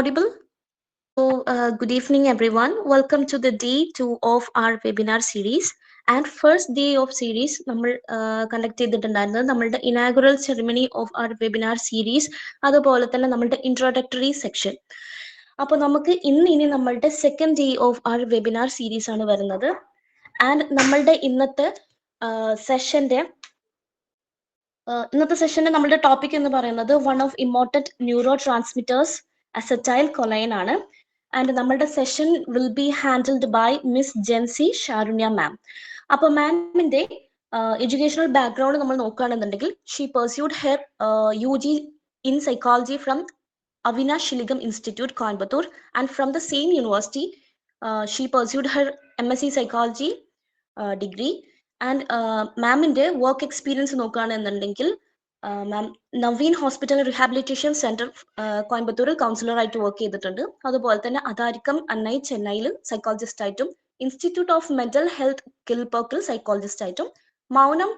audible? Good evening, everyone. Welcome to the day 2 of our webinar series. And first day of series, നമ്മൾ conduct ചെയ്തിട്ടുണ്ടായിരുന്നത് നമ്മളുടെ inaugural ceremony of our webinar series, അതുപോലെ തന്നെ നമ്മളുടെ introductory section. അപ്പോൾ നമുക്ക് ഇനി നമ്മളുടെ second day of our webinar series ആണ് വരുന്നത്. ആൻഡ് നമ്മളുടെ ഇന്നത്തെ സെഷന്റെ നമ്മളുടെ ടോപ്പിക് എന്ന് പറയുന്നത് one of important neurotransmitters acetylcholine ആണ്. ആൻഡ് നമ്മളുടെ session will be handled by miss Jency Sharunya ma'am. അപ്പോൾ മാമിന്റെ എഡ്യൂക്കേഷണൽ ബാക്ക്ഗ്രൗണ്ട് നമ്മൾ നോക്കുകയാണെന്നുണ്ടെങ്കിൽ she pursued her UG in psychology from Avinash Shiligam Institute, Coimbatore, and from the same university, she pursued her MSc Psychology degree. And മാമിന്റെ work experience നോക്കുകയാണെന്നുണ്ടെങ്കിൽ ma'am Naveen hospital rehabilitation centre കോയമ്പത്തൂരിൽ കൗൺസിലറായിട്ട് work ചെയ്തിട്ടുണ്ട്. അതുപോലെ തന്നെ അതാരിക്കം അന്നൈ ചെന്നൈയിൽ സൈക്കോളജിസ്റ്റ് ആയിട്ടും institute of mental health കിൽപർക്കിൽ സൈക്കോളജിസ്റ്റ് ആയിട്ടും മൗനം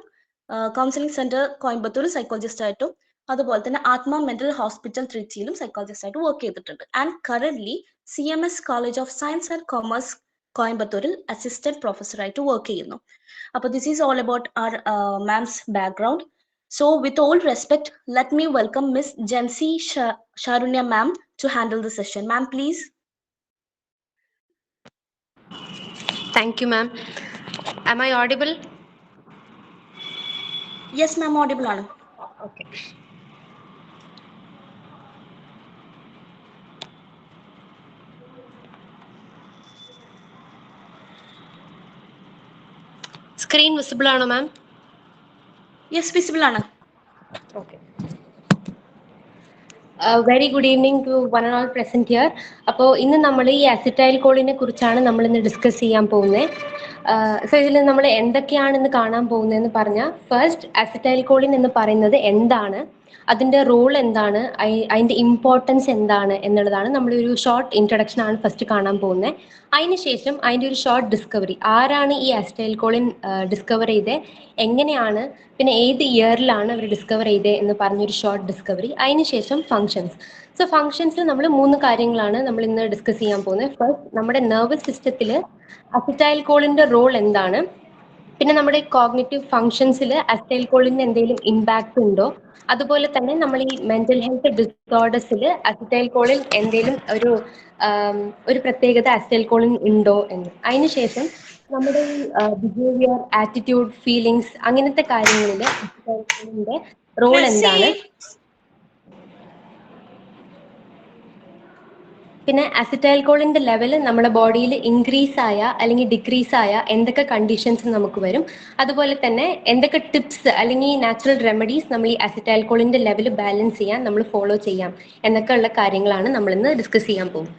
കൗൺസിലിംഗ് സെന്റർ കോയമ്പത്തൂരിൽ സൈക്കോളജിസ്റ്റ് ആയിട്ടും അതുപോലെ തന്നെ ആത്മ മെന്റൽ ഹോസ്പിറ്റൽ ട്രിച്ചിയിലും സൈക്കോളജിസ്റ്റ് ആയിട്ട് വർക്ക് ചെയ്തിട്ടുണ്ട്. And currently CMS college of science and commerce കോയമ്പത്തൂരിൽ അസിസ്റ്റന്റ് പ്രൊഫസർ ആയിട്ട് വർക്ക് ചെയ്യുന്നു. അപ്പോൾ this is all about our mom's background. So with all respect, let me welcome Miss Jency Sharunya ma'am to handle the session. Ma'am, please. Thank you, ma'am. Am I audible? Yes, ma'am, audible. Okay. Screen visible ആണോ ma'am? Yes, visible ആണ്. Okay. Very good evening to one and all present here. അപ്പോൾ ഇന്ന് നമ്മൾ ഈ acetyl കോളിനെ കുറിച്ചാണ് നമ്മൾ ഇന്ന് discuss ചെയ്യാൻ പോകുന്നത്. സോ ഇതിൽ നമ്മൾ എന്തൊക്കെയാണെന്ന് കാണാൻ പോകുന്നതെന്ന് പറഞ്ഞാൽ ഫസ്റ്റ് അസിറ്റൈൽ കോളിൻ എന്ന് പറയുന്നത് എന്താണ്, അതിൻ്റെ റോൾ എന്താണ്, അതിൻ്റെ ഇമ്പോർട്ടൻസ് എന്താണ് എന്നുള്ളതാണ് നമ്മളൊരു ഷോർട്ട് ഇൻട്രഡക്ഷൻ ആണ് ഫസ്റ്റ് കാണാൻ പോകുന്നത്. അതിനുശേഷം അതിൻ്റെ ഒരു ഷോർട്ട് ഡിസ്കവറി, ആരാണ് ഈ അസിറ്റൈൽ കോളിൻ ഡിസ്കവർ ചെയ്തത്, എങ്ങനെയാണ്, പിന്നെ ഏത് ഇയറിലാണ് അവർ ഡിസ്കവർ ചെയ്തത് എന്ന് പറഞ്ഞൊരു ഷോർട്ട് ഡിസ്കവറി. അതിനുശേഷം ഫങ്ഷൻസ്. സോ ഫങ്ഷൻസിൽ നമ്മൾ 3 കാര്യങ്ങളാണ് നമ്മൾ ഇന്ന് ഡിസ്കസ് ചെയ്യാൻ പോകുന്നത്. ഫസ്റ്റ് നമ്മുടെ നെർവസ് സിസ്റ്റത്തിൽ അസിറ്റൈൽ കോളിൻ്റെ റോൾ എന്താണ്, പിന്നെ നമ്മുടെ കോഗ്നിറ്റീവ് ഫങ്ഷൻസിൽ അസിറ്റൈൽ കോളിന് എന്തെങ്കിലും ഇമ്പാക്റ്റ് ഉണ്ടോ, അതുപോലെ തന്നെ നമ്മൾ ഈ മെന്റൽ ഹെൽത്ത് ഡിസോർഡേഴ്സിൽ അസിറ്റൈൽ കോളിൻ എന്തെങ്കിലും ഒരു പ്രത്യേകത അസിറ്റൈൽ കോളിൻ ഉണ്ടോ എന്ന്. അതിനുശേഷം നമ്മുടെ ഈ ബിഹേവിയർ, ആറ്റിറ്റ്യൂഡ്, ഫീലിങ്സ് അങ്ങനത്തെ കാര്യങ്ങളിൽ അസിറ്റൈൽ കോളിൻ്റെ റോൾ എന്താണ്, പിന്നെ അസിറ്റൈൽ കോളിൻ്റെ ലെവൽ നമ്മുടെ ബോഡിയിൽ ഇൻക്രീസ് ആയ അല്ലെങ്കിൽ ഡിക്രീസ് ആയ എന്തൊക്കെ കണ്ടീഷൻസ് നമുക്ക് വരും, അതുപോലെ തന്നെ എന്തൊക്കെ ടിപ്സ് അല്ലെങ്കിൽ നാച്ചുറൽ റെമഡീസ് നമ്മൾ ഈ അസിറ്റൈൽ കോളിൻ്റെ ലെവൽ ബാലൻസ് ചെയ്യാൻ നമ്മൾ ഫോളോ ചെയ്യാം എന്നൊക്കെ ഉള്ള കാര്യങ്ങളാണ് നമ്മളിന്ന് ഡിസ്കസ് ചെയ്യാൻ പോകും.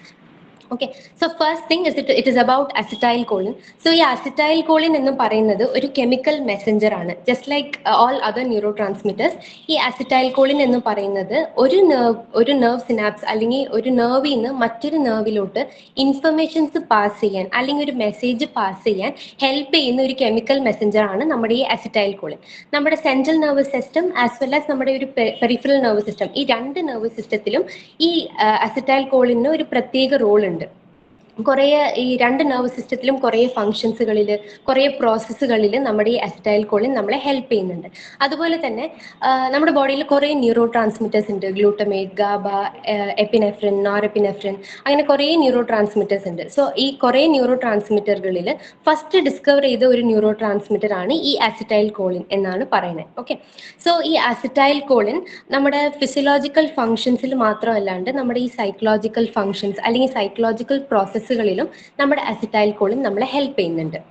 Okay, so first thing it is about acetylcholine. So ഈ അസിറ്റൈൽ കോളിൻ എന്ന് പറയുന്നത് ഒരു കെമിക്കൽ മെസ്സഞ്ചർ ആണ്. Just like all other neurotransmitters, ഈ അസിറ്റൈൽ കോളിൻ എന്ന് പറയുന്നത് ഒരു നെർവ് സിനാപ്സ് അല്ലെങ്കിൽ ഒരു നെർവിൽ നിന്ന് മറ്റൊരു നെർവിലോട്ട് ഇൻഫർമേഷൻസ് പാസ് ചെയ്യാൻ അല്ലെങ്കിൽ ഒരു മെസ്സേജ് പാസ് ചെയ്യാൻ ഹെൽപ്പ് ചെയ്യുന്ന ഒരു കെമിക്കൽ മെസ്സഞ്ചർ ആണ് നമ്മുടെ ഈ അസിറ്റൈൽ കോളിൻ. നമ്മുടെ central nervous system as well as നമ്മുടെ ഒരു പെരിഫറൽ നെർവസ് സിസ്റ്റം, ഈ 2 നെർവസ് സിസ്റ്റത്തിലും ഈ അസിറ്റൈൽ കോളിന് ഒരു പ്രത്യേക റോൾ ഉണ്ട്. കുറേ ഈ 2 നെർവസ് സിസ്റ്റത്തിലും കുറേ ഫങ്ഷൻസുകളിൽ, കുറേ പ്രോസസ്സുകളിൽ നമ്മുടെ ഈ അസിറ്റൈൽ കോളിൻ നമ്മളെ ഹെൽപ്പ് ചെയ്യുന്നുണ്ട്. അതുപോലെ തന്നെ നമ്മുടെ ബോഡിയിൽ കുറേ ന്യൂറോ ട്രാൻസ്മിറ്റേഴ്സ് ഉണ്ട്. ഗ്ലൂട്ടമേറ്റ്, ഗാബ, എപ്പിനെഫ്രിൻ, നോറെപ്പിനെഫ്രിൻ, അങ്ങനെ കുറേ ന്യൂറോ ട്രാൻസ്മിറ്റേഴ്സ് ഉണ്ട്. സോ ഈ കുറേ ന്യൂറോ ട്രാൻസ്മിറ്ററുകളിൽ ഫസ്റ്റ് ഡിസ്കവർ ചെയ്ത ഒരു ന്യൂറോ ട്രാൻസ്മിറ്റർ ആണ് ഈ അസിറ്റൈൽ കോളിൻ എന്നാണ് പറയുന്നത്. ഓക്കെ, സോ ഈ അസിറ്റൈൽ കോളിൻ നമ്മുടെ ഫിസിയോളജിക്കൽ ഫങ്ഷൻസിൽ മാത്രമല്ലാണ്ട് നമ്മുടെ ഈ സൈക്കോളജിക്കൽ ഫങ്ഷൻസ് അല്ലെങ്കിൽ സൈക്കോളജിക്കൽ പ്രോസസ്സുകളിലും നമ്മുടെ അസിറ്റൈൽ കോളിൻ നമ്മളെ ഹെൽപ്പ് ചെയ്യുന്നുണ്ട്.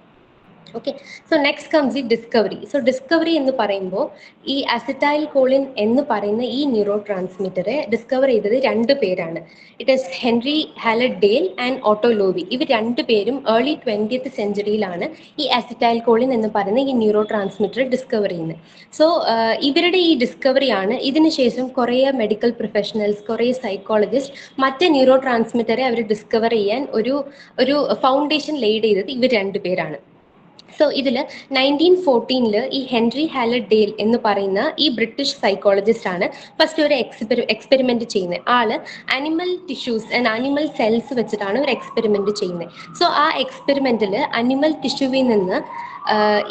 ഓക്കെ, സോ നെക്സ്റ്റ് കംസ് ഈ ഡിസ്കവറി. സോ ഡിസ്കവറി എന്ന് പറയുമ്പോൾ ഈ അസിറ്റൈൽ കോളിൻ എന്ന് പറയുന്ന ഈ ന്യൂറോ ട്രാൻസ്മിറ്ററെ ഡിസ്കവർ ചെയ്തത് 2 പേരാണ്. It is Henry Hallett Dale and Otto Loewi. ഇവർ 2 പേരും ഏർലി 20th സെഞ്ചുറിയിലാണ് ഈ അസിറ്റൈൽ കോളിൻ എന്ന് പറയുന്ന ഈ ന്യൂറോ ട്രാൻസ്മിറ്റർ ഡിസ്കവർ ചെയ്യുന്നത്. സോ ഇവരുടെ ഈ ഡിസ്കവറിയാണ് ഇതിന് ശേഷം കുറേ മെഡിക്കൽ പ്രൊഫഷണൽസ്, കുറേ സൈക്കോളജിസ്റ്റ് മറ്റ് ന്യൂറോ ട്രാൻസ്മിറ്ററെ അവർ ഡിസ്കവർ ചെയ്യാൻ ഒരു ഫൗണ്ടേഷൻ ലെയ്ഡ് ചെയ്തത് ഇവർ 2 പേരാണ്. സോ ഇതിൽ 1914 ഈ ഹെൻറി ഹാലഡ് ഡേൽ എന്ന് പറയുന്ന ഈ ബ്രിട്ടീഷ് സൈക്കോളജിസ്റ്റ് ആണ് ഫസ്റ്റ് ഒരു എക്സ്പെരിമെന്റ് ചെയ്യുന്നത്. ആള് animal tissues and animal cells വെച്ചിട്ടാണ് ഒരു എക്സ്പെരിമെന്റ് ചെയ്യുന്നത്. സോ ആ എക്സ്പെരിമെന്റിൽ അനിമൽ ടിഷ്യൂവിൽ നിന്ന്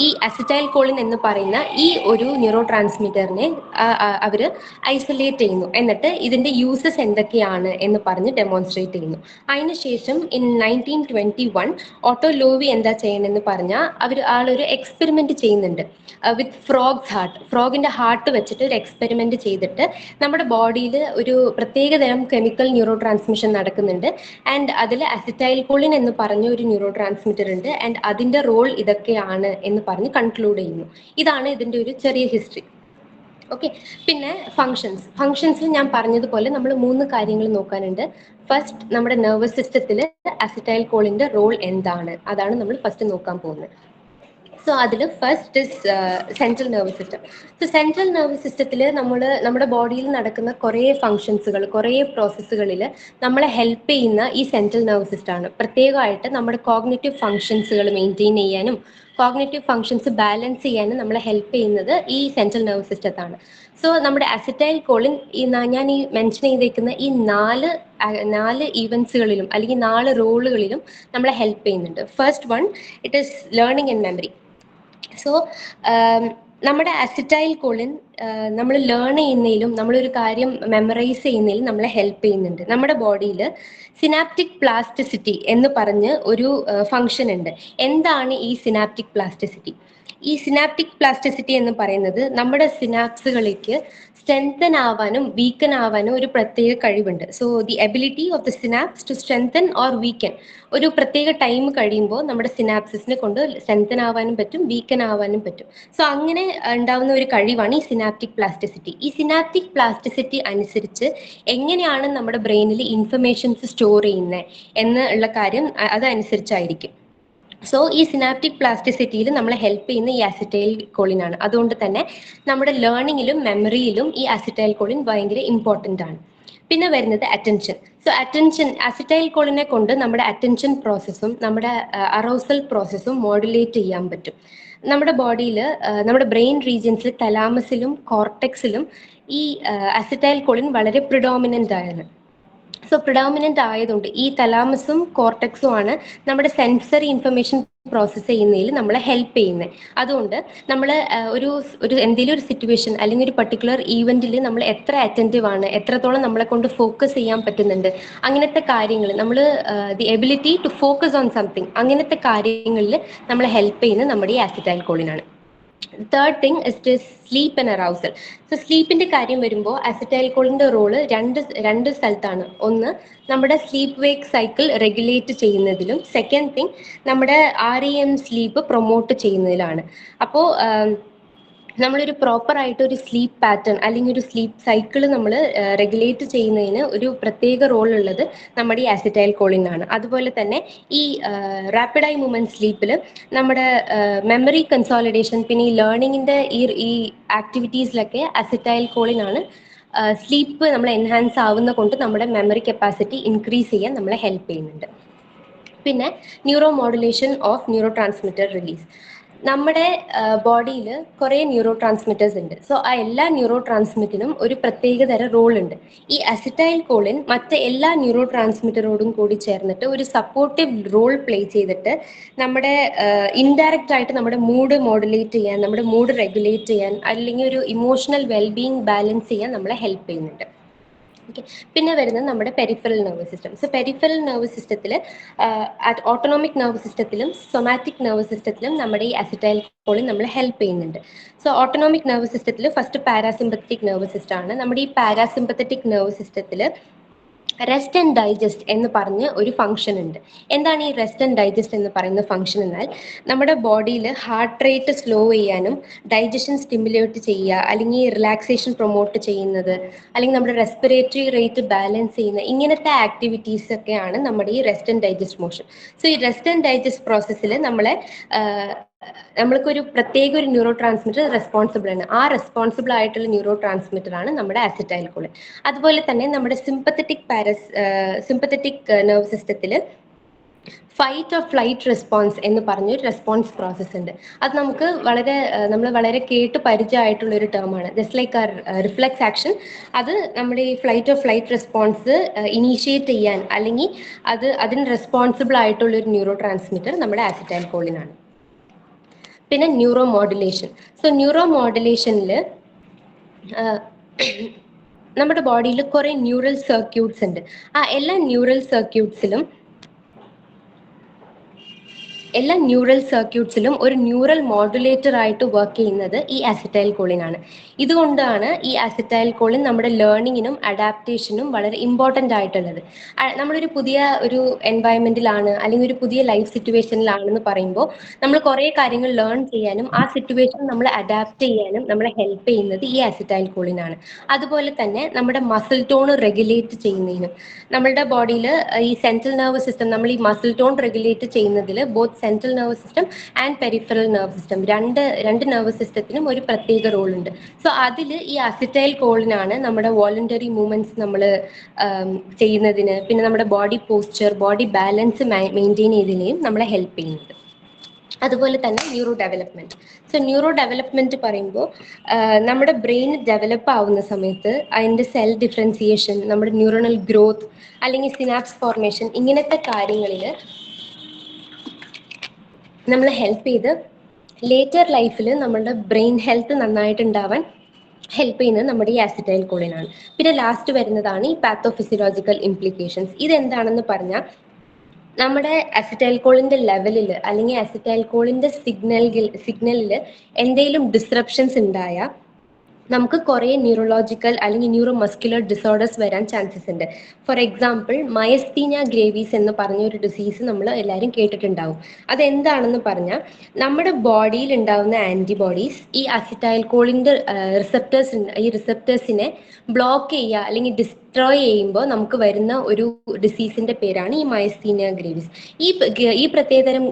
ഈ അസിറ്റൈൽ കോളിൻ എന്ന് പറയുന്ന ഈ ഒരു ന്യൂറോ ട്രാൻസ്മിറ്ററിനെ അവർ ഐസൊലേറ്റ് ചെയ്യുന്നു. എന്നിട്ട് ഇതിന്റെ യൂസസ് എന്തൊക്കെയാണ് എന്ന് പറഞ്ഞ് ഡെമോൺസ്ട്രേറ്റ് ചെയ്യുന്നു. അതിനുശേഷം ഇൻ 1921 ഓട്ടോ ലോവി എന്താ ചെയ്യണമെന്ന് പറഞ്ഞാൽ ആളൊരു എക്സ്പെരിമെന്റ് ചെയ്യുന്നുണ്ട് വിത്ത് ഫ്രോഗിന്റെ ഹാർട്ട് വെച്ചിട്ട് ഒരു എക്സ്പെരിമെന്റ് ചെയ്തിട്ട് നമ്മുടെ ബോഡിയിൽ ഒരു പ്രത്യേകതരം കെമിക്കൽ ന്യൂറോ ട്രാൻസ്മിഷൻ നടക്കുന്നുണ്ട്. ആൻഡ് അതിൽ അസിറ്റൈൽ കോളിൻ എന്ന് പറഞ്ഞ ഒരു ന്യൂറോ ട്രാൻസ്മിറ്റർ ഉണ്ട്. ആൻഡ് അതിന്റെ റോൾ ഇതൊക്കെയാണ് എന്ന് പറഞ്ഞ് കൺക്ലൂഡ് ചെയ്യുന്നു. ഇതാണ് ഇതിന്റെ ഒരു ചെറിയ ഹിസ്റ്ററി. ഓക്കെ, പിന്നെ ഫങ്ഷൻസിൽ ഞാൻ പറഞ്ഞതുപോലെ നമ്മൾ 3 കാര്യങ്ങൾ നോക്കാനുണ്ട്. ഫസ്റ്റ്, നമ്മുടെ നെർവസ് സിസ്റ്റത്തിൽ അസിറ്റൈൽ കോളിന്റെ റോൾ എന്താണ്, അതാണ് നമ്മൾ ഫസ്റ്റ് നോക്കാൻ പോകുന്നത്. സോ അതിൽ first is central nervous system. So central nervous സിസ്റ്റത്തിൽ നമ്മുടെ ബോഡിയിൽ നടക്കുന്ന കുറേ ഫങ്ഷൻസുകൾ, കുറേ പ്രോസസ്സുകളിൽ നമ്മളെ ഹെൽപ്പ് ചെയ്യുന്ന ഈ സെൻട്രൽ നെർവസ് സിസ്റ്റമാണ്. പ്രത്യേകമായിട്ട് നമ്മുടെ കോഗ്നിറ്റീവ് ഫങ്ഷൻസുകൾ മെയിൻറ്റെയിൻ ചെയ്യാനും കോഗ്നിറ്റീവ് ഫങ്ഷൻസ് ബാലൻസ് ചെയ്യാനും നമ്മളെ ഹെൽപ്പ് ചെയ്യുന്നത് ഈ സെൻട്രൽ നെർവസ് സിസ്റ്റത്താണ്. സോ നമ്മുടെ അസിറ്റൈൽ കോളിൻ ഞാൻ ഈ മെൻഷൻ ചെയ്തേക്കുന്ന ഈ 4 ഈവൻസുകളിലും അല്ലെങ്കിൽ 4 റോളുകളിലും നമ്മളെ ഹെൽപ്പ് ചെയ്യുന്നുണ്ട്. First one, it is learning and memory. So നമ്മുടെ അസിറ്റൈൽ കോളിൻ നമ്മൾ ലേൺ ചെയ്യുന്നതിലും നമ്മളൊരു കാര്യം മെമ്മറൈസ് ചെയ്യുന്നതിലും നമ്മളെ ഹെൽപ്പ് ചെയ്യുന്നുണ്ട്. നമ്മുടെ ബോഡിയിൽ സിനാപ്റ്റിക് പ്ലാസ്റ്റിസിറ്റി എന്ന് പറഞ്ഞ് ഒരു ഫങ്ഷൻ ഉണ്ട്. എന്താണ് ഈ സിനാപ്റ്റിക് പ്ലാസ്റ്റിസിറ്റി? ഈ സിനാപ്റ്റിക് പ്ലാസ്റ്റിസിറ്റി എന്ന് പറയുന്നത് നമ്മുടെ സിനാപ്സുകളിലേക്ക് സ്ട്രെങ്തൻ ആവാനും വീക്കൻ ആവാനും ഒരു പ്രത്യേക കഴിവുണ്ട്. So the ability of the synapse to strengthen or weaken, ഒരു പ്രത്യേക ടൈം കഴിയുമ്പോൾ നമ്മുടെ സിനാപ്സിനെ കൊണ്ട് സ്ട്രെങ്തൻ ആവാനും പറ്റും, വീക്കൻ ആവാനും പറ്റും. സോ അങ്ങനെ ഉണ്ടാവുന്ന ഒരു കഴിവാണ് ഈ സിനാപ്റ്റിക് പ്ലാസ്റ്റിസിറ്റി. ഈ സിനാപ്റ്റിക് പ്ലാസ്റ്റിസിറ്റി അനുസരിച്ച് എങ്ങനെയാണ് നമ്മുടെ ബ്രെയിനിൽ ഇൻഫർമേഷൻസ് സ്റ്റോർ ചെയ്യുന്നത് എന്നുള്ള കാര്യം അതനുസരിച്ചായിരിക്കും. സോ ഈ സിനാപ്റ്റിക് പ്ലാസ്റ്റിസിറ്റിയിൽ നമ്മളെ ഹെൽപ്പ് ചെയ്യുന്ന ഈ അസിറ്റൈൽ കോളിൻ ആണ്. അതുകൊണ്ട് തന്നെ നമ്മുടെ ലേണിങ്ങിലും മെമ്മറിയിലും ഈ അസിറ്റൈൽ കോളിൻ ഭയങ്കര ഇമ്പോർട്ടൻ്റ് ആണ്. പിന്നെ വരുന്നത് അറ്റൻഷൻ. സോ അസിറ്റൈൽ കോളിനെ കൊണ്ട് നമ്മുടെ അറ്റൻഷൻ പ്രോസസ്സും നമ്മുടെ അറോസൽ പ്രോസസ്സും മോഡുലേറ്റ് ചെയ്യാൻ പറ്റും. നമ്മുടെ ബോഡിയിൽ നമ്മുടെ ബ്രെയിൻ റീജിയൻസിൽ തലാമസിലും കോർട്ടെക്സിലും ഈ അസിറ്റൈൽ കോളിൻ വളരെ പ്രിഡോമിനൻ്റ് ആണ്. സോ പ്രിഡോമിനൻ്റ് ആയതുകൊണ്ട് ഈ തലാമസും കോർട്ടെക്സും ആണ് നമ്മുടെ സെൻസറി ഇൻഫർമേഷൻ പ്രോസസ്സ് ചെയ്യുന്നതിൽ നമ്മളെ ഹെൽപ്പ് ചെയ്യുന്നത്. അതുകൊണ്ട് നമ്മൾ എന്തെങ്കിലും ഒരു സിറ്റുവേഷൻ അല്ലെങ്കിൽ ഒരു പർട്ടിക്കുലർ ഈവെന്റിൽ നമ്മൾ എത്ര അറ്റൻറ്റീവ് ആണ്, എത്രത്തോളം നമ്മളെ കൊണ്ട് ഫോക്കസ് ചെയ്യാൻ പറ്റുന്നുണ്ട്, അങ്ങനത്തെ കാര്യങ്ങൾ നമ്മൾ the ability to focus on something, അങ്ങനത്തെ കാര്യങ്ങളിൽ നമ്മളെ ഹെൽപ്പ് ചെയ്യുന്നത് നമ്മുടെ ഈ അസിറ്റൈൽ കോളിനാണ്. Third thing is sleep and arousal. So സ്ലീപ്പിന്റെ കാര്യം വരുമ്പോൾ അസിറ്റൈൽ കോളിന്റെ റോള് രണ്ട് സ്ഥലത്താണ്. ഒന്ന്, നമ്മുടെ സ്ലീപ്പ് വേക്ക് സൈക്കിൾ റെഗുലേറ്റ് ചെയ്യുന്നതിലും സെക്കൻഡ് തിങ് നമ്മുടെ REM സ്ലീപ്പ് പ്രൊമോട്ട് ചെയ്യുന്നതിലാണ്. അപ്പോൾ നമ്മളൊരു പ്രോപ്പർ ആയിട്ട് ഒരു സ്ലീപ്പ് പാറ്റേൺ അല്ലെങ്കിൽ ഒരു സ്ലീപ്പ് സൈക്കിൾ നമ്മൾ റെഗുലേറ്റ് ചെയ്യുന്നതിന് ഒരു പ്രത്യേക റോൾ ഉള്ളത് നമ്മുടെ ഈ അസിറ്റൈൽ കോളിനാണ്. അതുപോലെ തന്നെ ഈ റാപ്പിഡ് ഐ മൂവ്മെന്റ് സ്ലീപ്പിൽ നമ്മുടെ മെമ്മറി കൺസോളിഡേഷൻ പിന്നെ ഈ ലേണിങ്ങിന്റെ ഈ ആക്ടിവിറ്റീസിലൊക്കെ അസിറ്റൈൽ കോളിനാണ് സ്ലീപ്പ് നമ്മൾ എൻഹാൻസ് ആവുന്ന കൊണ്ട് നമ്മുടെ മെമ്മറി കപ്പാസിറ്റി ഇൻക്രീസ് ചെയ്യാൻ നമ്മളെ ഹെൽപ്പ് ചെയ്യുന്നുണ്ട്. പിന്നെ neuro modulation of neuro transmitter release. നമ്മുടെ ബോഡിയിൽ കുറേ ന്യൂറോ ട്രാൻസ്മിറ്റേഴ്സ് ഉണ്ട്. സോ ആ എല്ലാ ന്യൂറോ ട്രാൻസ്മിറ്റിനും ഒരു പ്രത്യേകതരം റോൾ ഉണ്ട്. ഈ അസിറ്റൈൽ കോളിൻ മറ്റ് എല്ലാ ന്യൂറോ ട്രാൻസ്മിറ്ററോടും കൂടി ചേർന്നിട്ട് ഒരു സപ്പോർട്ടീവ് റോൾ പ്ലേ ചെയ്തിട്ട് നമ്മുടെ ഇൻഡയറക്റ്റ് ആയിട്ട് നമ്മുടെ മൂഡ് മോഡുലേറ്റ് ചെയ്യാൻ, നമ്മുടെ മൂഡ് റെഗുലേറ്റ് ചെയ്യാൻ അല്ലെങ്കിൽ ഒരു ഇമോഷണൽ വെൽബീയിങ് ബാലൻസ് ചെയ്യാൻ നമ്മളെ ഹെൽപ്പ് ചെയ്യുന്നുണ്ട്. ഓക്കെ, പിന്നെ വരുന്നത് നമ്മുടെ peripheral nervous system. So peripheral nervous സിസ്റ്റത്തിൽ ഓട്ടോണോമിക് നെർവസ് സിസ്റ്റത്തിലും സൊമാറ്റിക് നെർവസ് സിസ്റ്റത്തിലും നമ്മുടെ ഈ അസിറ്റൈൽ കോളിൻ നമ്മളെ ഹെൽപ്പ് ചെയ്യുന്നുണ്ട്. സോ ഓട്ടോണോമിക് നെർവസ് സിസ്റ്റത്തിൽ ഫസ്റ്റ് പാരാസിമ്പത്തറ്റിക് നെർവസ് സിസ്റ്റം ആണ്. നമ്മുടെ ഈ പാരാസിമ്പത്തറ്റിക് നെർവസ് സിസ്റ്റത്തിൽ റെസ്റ്റ് ആൻഡ് ഡൈജസ്റ്റ് എന്ന് പറഞ്ഞ് ഒരു ഫംഗ്ഷൻ ഉണ്ട്. എന്താണ് ഈ റെസ്റ്റ് ആൻഡ് ഡൈജസ്റ്റ് എന്ന് പറയുന്ന ഫംഗ്ഷൻ എന്നാൽ നമ്മുടെ ബോഡിയിൽ ഹാർട്ട് റേറ്റ് സ്ലോ ചെയ്യാനും ഡൈജഷൻ സ്റ്റിമുലേറ്റ് ചെയ്യുക അല്ലെങ്കിൽ റിലാക്സേഷൻ പ്രൊമോട്ട് ചെയ്യുന്നത് അല്ലെങ്കിൽ നമ്മുടെ റെസ്പിറേറ്ററി റേറ്റ് ബാലൻസ് ചെയ്യുന്ന ഇങ്ങനത്തെ ആക്ടിവിറ്റീസ് ഒക്കെയാണ് നമ്മുടെ ഈ rest and digest motion. So ഈ റെസ്റ്റ് ആൻഡ് ഡൈജസ്റ്റ് പ്രോസസ്സിൽ നമ്മൾക്കൊരു പ്രത്യേക ഒരു ന്യൂറോ ട്രാൻസ്മിറ്റർ റെസ്പോൺസിബിൾ ആണ്. ആ റെസ്പോൺസിബിൾ ആയിട്ടുള്ള ന്യൂറോ ട്രാൻസ്മിറ്റർ ആണ് നമ്മുടെ അസിറ്റൈൽ കോളിൻ. അതുപോലെ തന്നെ നമ്മുടെ സിമ്പത്തറ്റിക് നെർവ് സിസ്റ്റത്തിൽ ഫൈറ്റ് ഓർ ഫ്ലൈറ്റ് റെസ്പോൺസ് എന്ന് പറഞ്ഞൊരു റെസ്പോൺസ് പ്രോസസ്സ് ഉണ്ട്. അത് നമുക്ക് നമ്മൾ വളരെ കേട്ട് പരിചയമായിട്ടുള്ള ഒരു ടേമാണ്. ജസ്റ്റ് ലൈക്ക് റിഫ്ലെക്സ് ആക്ഷൻ, അത് നമ്മുടെ ഈ ഫ്ലൈറ്റ് റെസ്പോൺസ് ഇനീഷ്യേറ്റ് ചെയ്യാൻ അല്ലെങ്കിൽ അതിന് റെസ്പോൺസിബിൾ ആയിട്ടുള്ള ഒരു ന്യൂറോ ട്രാൻസ്മിറ്റർ നമ്മുടെ ആസിറ്റൈൽ കോളിനാണ്. പിന്നെ ന്യൂറോ മോഡുലേഷൻ. സോ ന്യൂറോ മോഡുലേഷനിൽ നമ്മുടെ ബോഡിയിൽ കുറെ ന്യൂറൽ സർക്യൂട്ട്സ് ഉണ്ട്. ആ എല്ലാ ന്യൂറൽ സർക്യൂട്ട്സിലും ഒരു ന്യൂറൽ മോഡുലേറ്റർ ആയിട്ട് വർക്ക് ചെയ്യുന്നത് ഈ അസിറ്റൈൽ കോളിനാണ്. ഇതുകൊണ്ടാണ് ഈ അസിറ്റൈൽ കോളിൻ നമ്മുടെ ലേണിങ്ങിനും അഡാപ്റ്റേഷനും വളരെ ഇമ്പോർട്ടൻ്റ് ആയിട്ടുള്ളത്. നമ്മളൊരു പുതിയ ഒരു എൻവയൺമെന്റിലാണ് അല്ലെങ്കിൽ ഒരു പുതിയ ലൈഫ് സിറ്റുവേഷനിലാണെന്ന് പറയുമ്പോൾ നമ്മൾ കുറേ കാര്യങ്ങൾ ലേൺ ചെയ്യാനും ആ സിറ്റുവേഷൻ നമ്മൾ അഡാപ്റ്റ് ചെയ്യാനും നമ്മളെ ഹെൽപ്പ് ചെയ്യുന്നത് ഈ അസിറ്റൈൽ കോളിനാണ്. അതുപോലെ തന്നെ നമ്മുടെ മസിൽ ടോൺ റെഗുലേറ്റ് ചെയ്യുന്നതിനും നമ്മളുടെ ബോഡിയിൽ ഈ സെൻട്രൽ നെർവസ് സിസ്റ്റം, നമ്മൾ ഈ മസിൽ ടോൺ റെഗുലേറ്റ് ചെയ്യുന്നതിൽ both central nervous system and peripheral nervous system രണ്ട് നെർവസ് സിസ്റ്റത്തിനും ഒരു പ്രത്യേക റോൾ ഉണ്ട്. സോ അതിൽ ഈ അസിറ്റൈൽ കോളിനാണ് നമ്മുടെ വോളണ്ടറി മൂവ്മെന്റ്സ് നമ്മൾ ചെയ്യുന്നതിന്, പിന്നെ നമ്മുടെ body posture, body balance maintain ചെയ്തതിനെയും നമ്മളെ ഹെൽപ്പ് ചെയ്യുന്നത്. അതുപോലെ തന്നെ neuro development. So neuro development പറയുമ്പോൾ നമ്മുടെ ബ്രെയിൻ ഡെവലപ്പ് ആവുന്ന സമയത്ത് അതിൻ്റെ സെൽ ഡിഫറൻസിയേഷൻ, നമ്മുടെ ന്യൂറണൽ ഗ്രോത്ത് അല്ലെങ്കിൽ സിനാപ്സ് ഫോർമേഷൻ, ഇങ്ങനത്തെ കാര്യങ്ങളിൽ നമ്മൾ ഹെൽപ്പ് ചെയ്ത് ലേറ്റർ ലൈഫിൽ നമ്മുടെ ബ്രെയിൻ ഹെൽത്ത് നന്നായിട്ടുണ്ടാവാൻ ഹെൽപ്പ് ചെയ്യുന്നത് നമ്മുടെ ഈ അസിറ്റൈൽ കോളിനാണ്. പിന്നെ ലാസ്റ്റ് വരുന്നതാണ് ഈ പാത്തോഫിസിയോളജിക്കൽ ഇംപ്ലിക്കേഷൻസ്. ഇതെന്താണെന്ന് പറഞ്ഞാൽ നമ്മുടെ അസിറ്റൈൽ കോളിന്റെ ലെവലിൽ അല്ലെങ്കിൽ അസിറ്റൈൽ കോളിന്റെ സിഗ്നലിൽ എന്തെങ്കിലും ഡിസ്റപ്ഷൻസ് ഉണ്ടായാൽ നമുക്ക് കുറേ ന്യൂറോളജിക്കൽ അല്ലെങ്കിൽ ന്യൂറോ മസ്കുലർ ഡിസോർഡേഴ്സ് വരാൻ ചാൻസസ് ഉണ്ട്. ഫോർ എക്സാമ്പിൾ മയസ്തീനിയ ഗ്രേവീസ് എന്ന് പറഞ്ഞൊരു ഡിസീസ് നമ്മൾ എല്ലാവരും കേട്ടിട്ടുണ്ടാവും. അതെന്താണെന്ന് പറഞ്ഞാൽ നമ്മുടെ ബോഡിയിൽ ഉണ്ടാവുന്ന ആൻറ്റിബോഡീസ് ഈ അസിറ്റൈൽ കോളിൻ്റെ റിസപ്റ്റേഴ്സിനെ ബ്ലോക്ക് ചെയ്യുക അല്ലെങ്കിൽ ഡിസ്ട്രോയ് ചെയ്യുമ്പോൾ നമുക്ക് വരുന്ന ഒരു ഡിസീസിന്റെ പേരാണ് ഈ മയസ്തീനിയ ഗ്രേവീസ്. ഈ പ്രത്യേകതരം